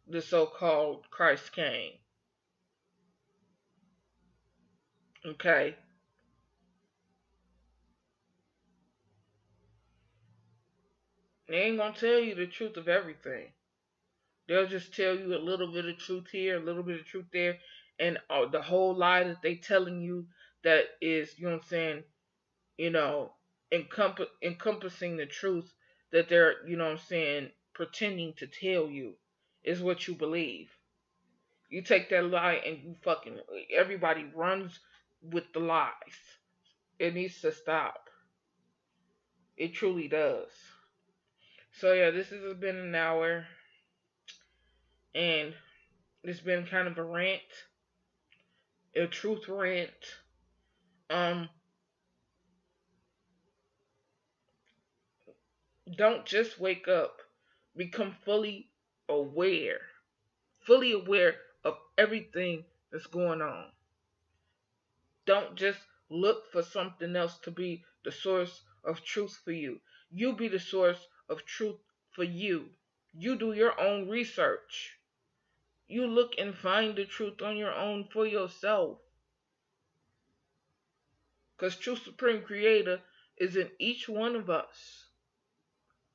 [SPEAKER 1] the so-called Christ came. Okay? They ain't gonna tell you the truth of everything. They'll just tell you a little bit of truth here, a little bit of truth there, and the whole lie that they telling you that is, you know what I'm saying, you know, encompassing the truth that they're, you know what I'm saying, pretending to tell you is what you believe. You take that lie and you fucking, everybody runs with the lies. It needs to stop. It truly does. So yeah, this has been an hour, and it's been kind of a rant, a truth rant. Um, don't just wake up. Become fully aware of everything that's going on. Don't just look for something else to be the source of truth for you. You be the source of truth for you. You do your own research. You look and find the truth on your own for yourself. Because true supreme creator is in each one of us,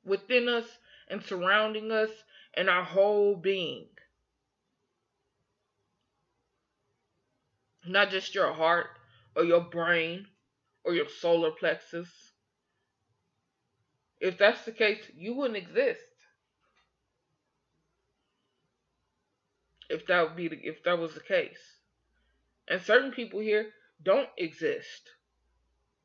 [SPEAKER 1] within us and surrounding us and our whole being. Not just your heart or your brain or your solar plexus. If that's the case, you wouldn't exist. If that was the case. And certain people here don't exist.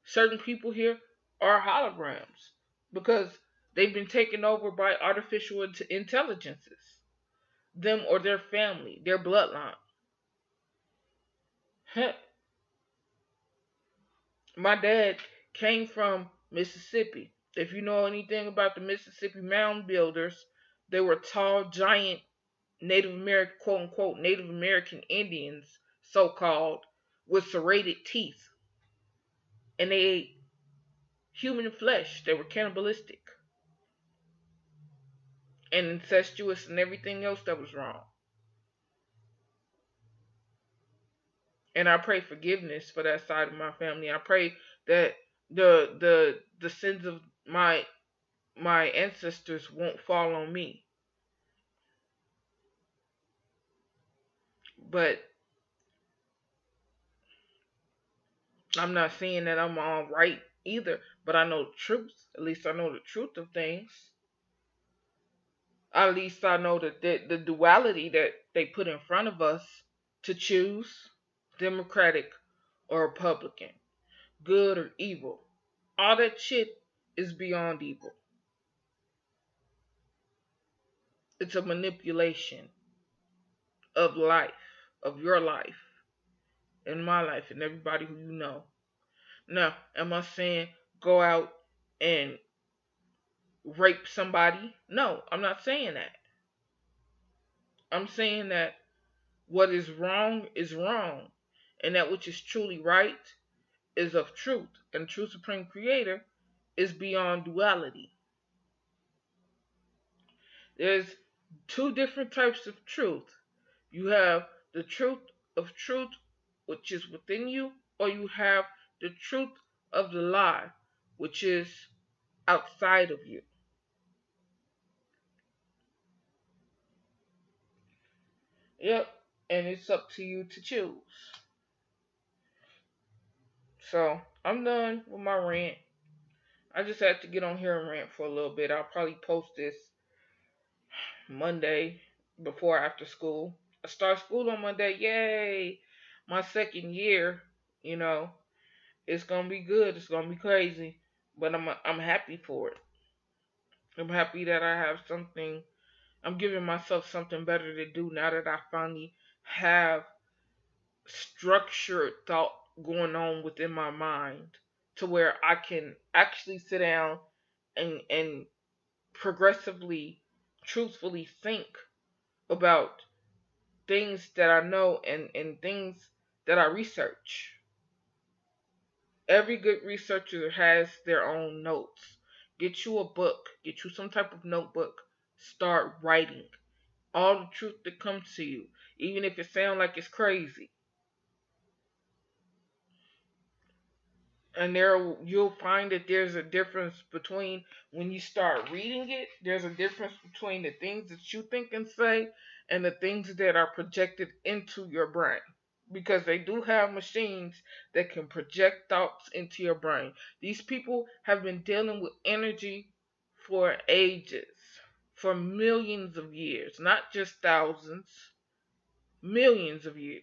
[SPEAKER 1] Certain people here are holograms because they've been taken over by artificial intelligences. Them or their family, their bloodline. My dad came from Mississippi. If you know anything about the Mississippi mound builders, they were tall, giant Native American, quote unquote, Native American Indians, so called, with serrated teeth. And they ate human flesh. They were cannibalistic and incestuous and everything else that was wrong. And I pray forgiveness for that side of my family. I pray that the sins of my ancestors won't fall on me. But I'm not saying that I'm all right either. But I know the truth. At least I know the truth of things. At least I know that the duality that they put in front of us to choose, Democratic or Republican, good or evil, all that shit is beyond evil. It's a manipulation of life, of your life, and my life, and everybody who you know. Now, am I saying go out and rape somebody? No, I'm not saying that. I'm saying that what is wrong, and that which is truly right is of truth, and true supreme creator is beyond duality. There's two different types of truth. You have the truth of truth, which is within you, or you have the truth of the lie, which is outside of you. Yep. and it's up to you to choose. So I'm done with my rant. I just had to get on here and rant for a little bit. I'll probably post this Monday before after school. I start school on Monday. Yay! My second year, you know, it's gonna be good. It's gonna be crazy, but I'm happy for it. I'm happy that I have something. I'm giving myself something better to do now that I finally have structured thought going on within my mind to where I can actually sit down and progressively, truthfully think about things that I know and things that I research. Every good researcher has their own notes. Get you a book, get you some type of notebook, start writing all the truth that comes to you, even if it sounds like it's crazy. And there you'll find that there's a difference between when you start reading it, there's a difference between the things that you think and say and the things that are projected into your brain. Because they do have machines that can project thoughts into your brain. These people have been dealing with energy for ages, for millions of years, not just thousands, millions of years.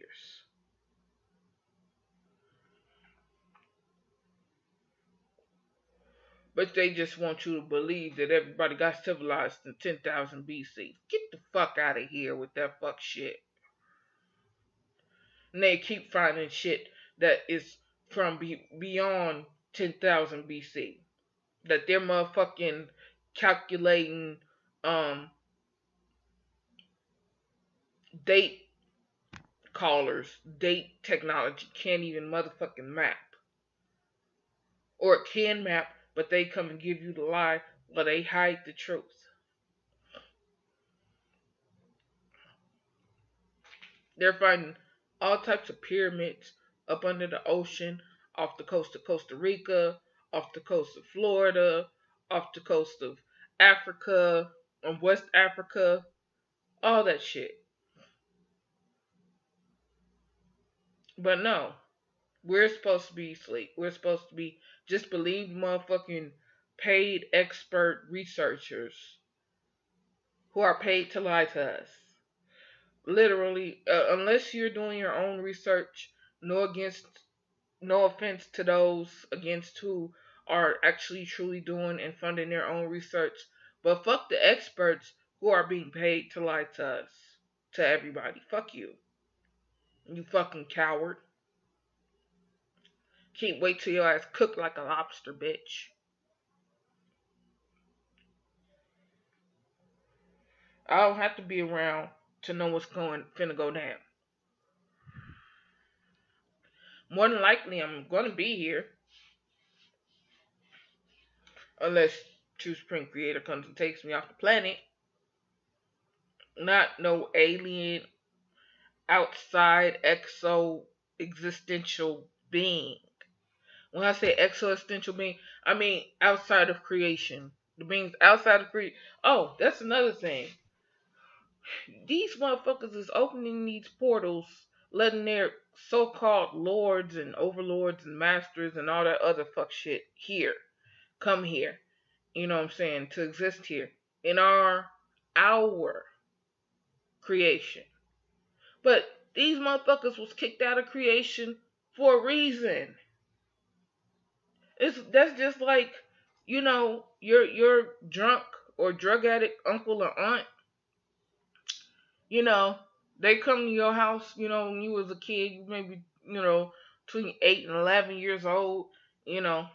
[SPEAKER 1] But they just want you to believe that everybody got civilized in 10,000 BC. Get the fuck out of here with that fuck shit. And they keep finding shit that is from beyond 10,000 BC. That they're motherfucking calculating date callers, date technology can't even motherfucking map. Or it can map, but they come and give you the lie, or they hide the truth. They're finding all types of pyramids up under the ocean, off the coast of Costa Rica, off the coast of Florida, off the coast of Africa, and West Africa, all that shit. But no, we're supposed to be asleep. We're supposed to be just believe motherfucking paid expert researchers who are paid to lie to us. Literally, unless you're doing your own research, no against, no offense to those against who are actually truly doing and funding their own research, but fuck the experts who are being paid to lie to us, to everybody. Fuck you, you fucking coward. Can't wait till your ass cook like a lobster, bitch. I don't have to be around to know what's finna go down. More than likely, I'm gonna be here unless True Supreme Creator comes and takes me off the planet. Not no alien, outside, exo existential being. When I say exo existential being, I mean outside of creation. The beings outside of creation. Oh, that's another thing. These motherfuckers is opening these portals, letting their so-called lords and overlords and masters and all that other fuck shit here. Come here. You know what I'm saying? To exist here. In our creation. But these motherfuckers was kicked out of creation for a reason. That's just like, your drunk or drug addict uncle or aunt. You know, they come to your house, when you was a kid, you maybe, between 8 and 11 years old, you know,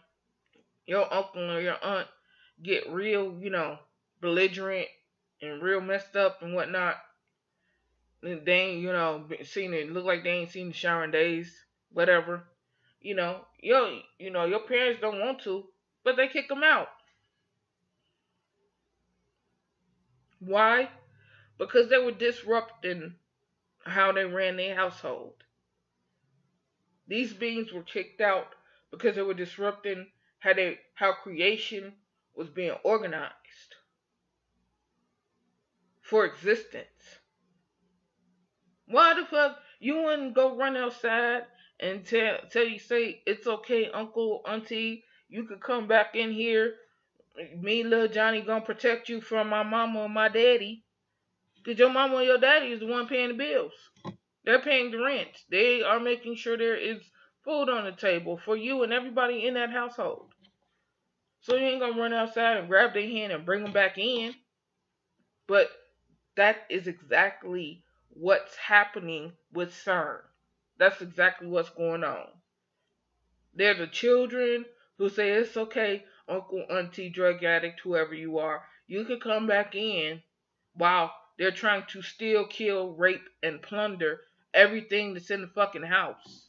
[SPEAKER 1] your uncle or your aunt get real, belligerent and real messed up and whatnot. And they ain't, seen it, look like they ain't seen the shower in days, whatever. Your parents don't want to, but they kick them out. Why? Because they were disrupting how they ran their household. These beings were kicked out because they were disrupting how creation was being organized for existence. Why the fuck you wouldn't go run outside and tell you say it's okay, uncle, auntie, you could come back in here. Me, little Johnny, gonna protect you from my mama and my daddy. Cause your mama and your daddy is the one paying the bills. They're paying the rent. They are making sure there is food on the table for you and everybody in that household. So you ain't gonna run outside and grab their hand and bring them back in. But that is exactly what's happening with CERN. That's exactly what's going on. They're the children who say it's okay, uncle, auntie, drug addict, whoever you are. You can come back in while they're trying to steal, kill, rape, and plunder everything that's in the fucking house.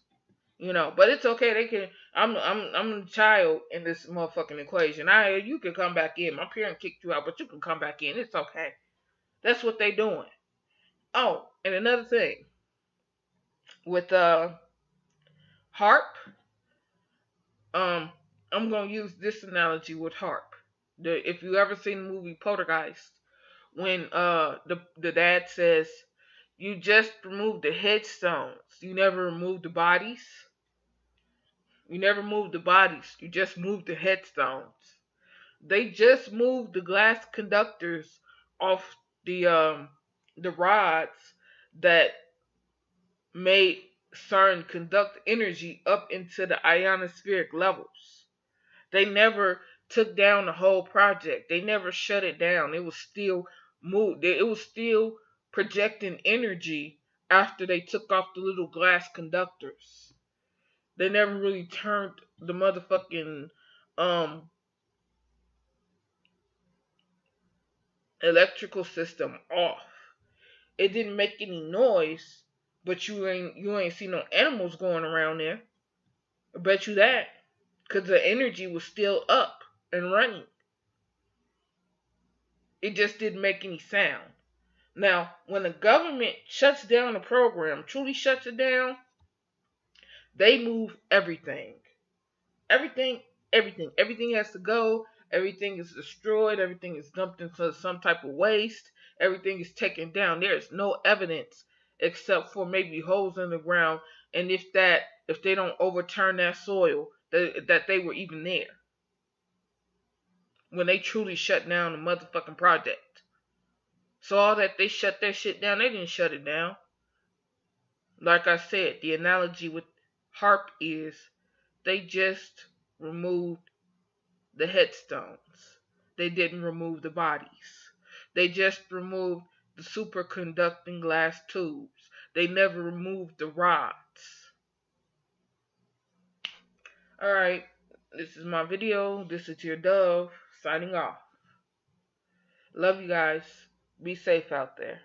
[SPEAKER 1] But it's okay. They can. I'm a child in this motherfucking equation. You can come back in. My parent kicked you out, but you can come back in. It's okay. That's what they doing. Oh, and another thing with HAARP. Um, I'm gonna use this analogy with HAARP. If you ever seen the movie Poltergeist, when the dad says, "You just removed the headstones. You never removed the bodies. You never moved the bodies. You just moved the headstones." They just moved the glass conductors off the rods that made CERN conduct energy up into the ionospheric levels. They never took down the whole project. They never shut it down. It was still moved. It was still projecting energy after they took off the little glass conductors. They never really turned the motherfucking um electrical system off. It didn't make any noise, but you ain't see no animals going around there. I bet you that, cause the energy was still up and running. It just didn't make any sound. Now, when the government shuts down a program, truly shuts it down, they move everything. Everything, everything has to go. Everything is destroyed. Everything is dumped into some type of waste. Everything is taken down. There is no evidence except for maybe holes in the ground, and if they don't overturn that soil, that they were even there when they truly shut down the motherfucking project. So all that they shut that shit down, they didn't shut it down. Like I said, the analogy with HAARP is they just removed the headstones. They didn't remove the bodies. They just removed the superconducting glass tubes. They never removed the rods. Alright, this is my video. This is your Dove signing off. Love you guys. Be safe out there.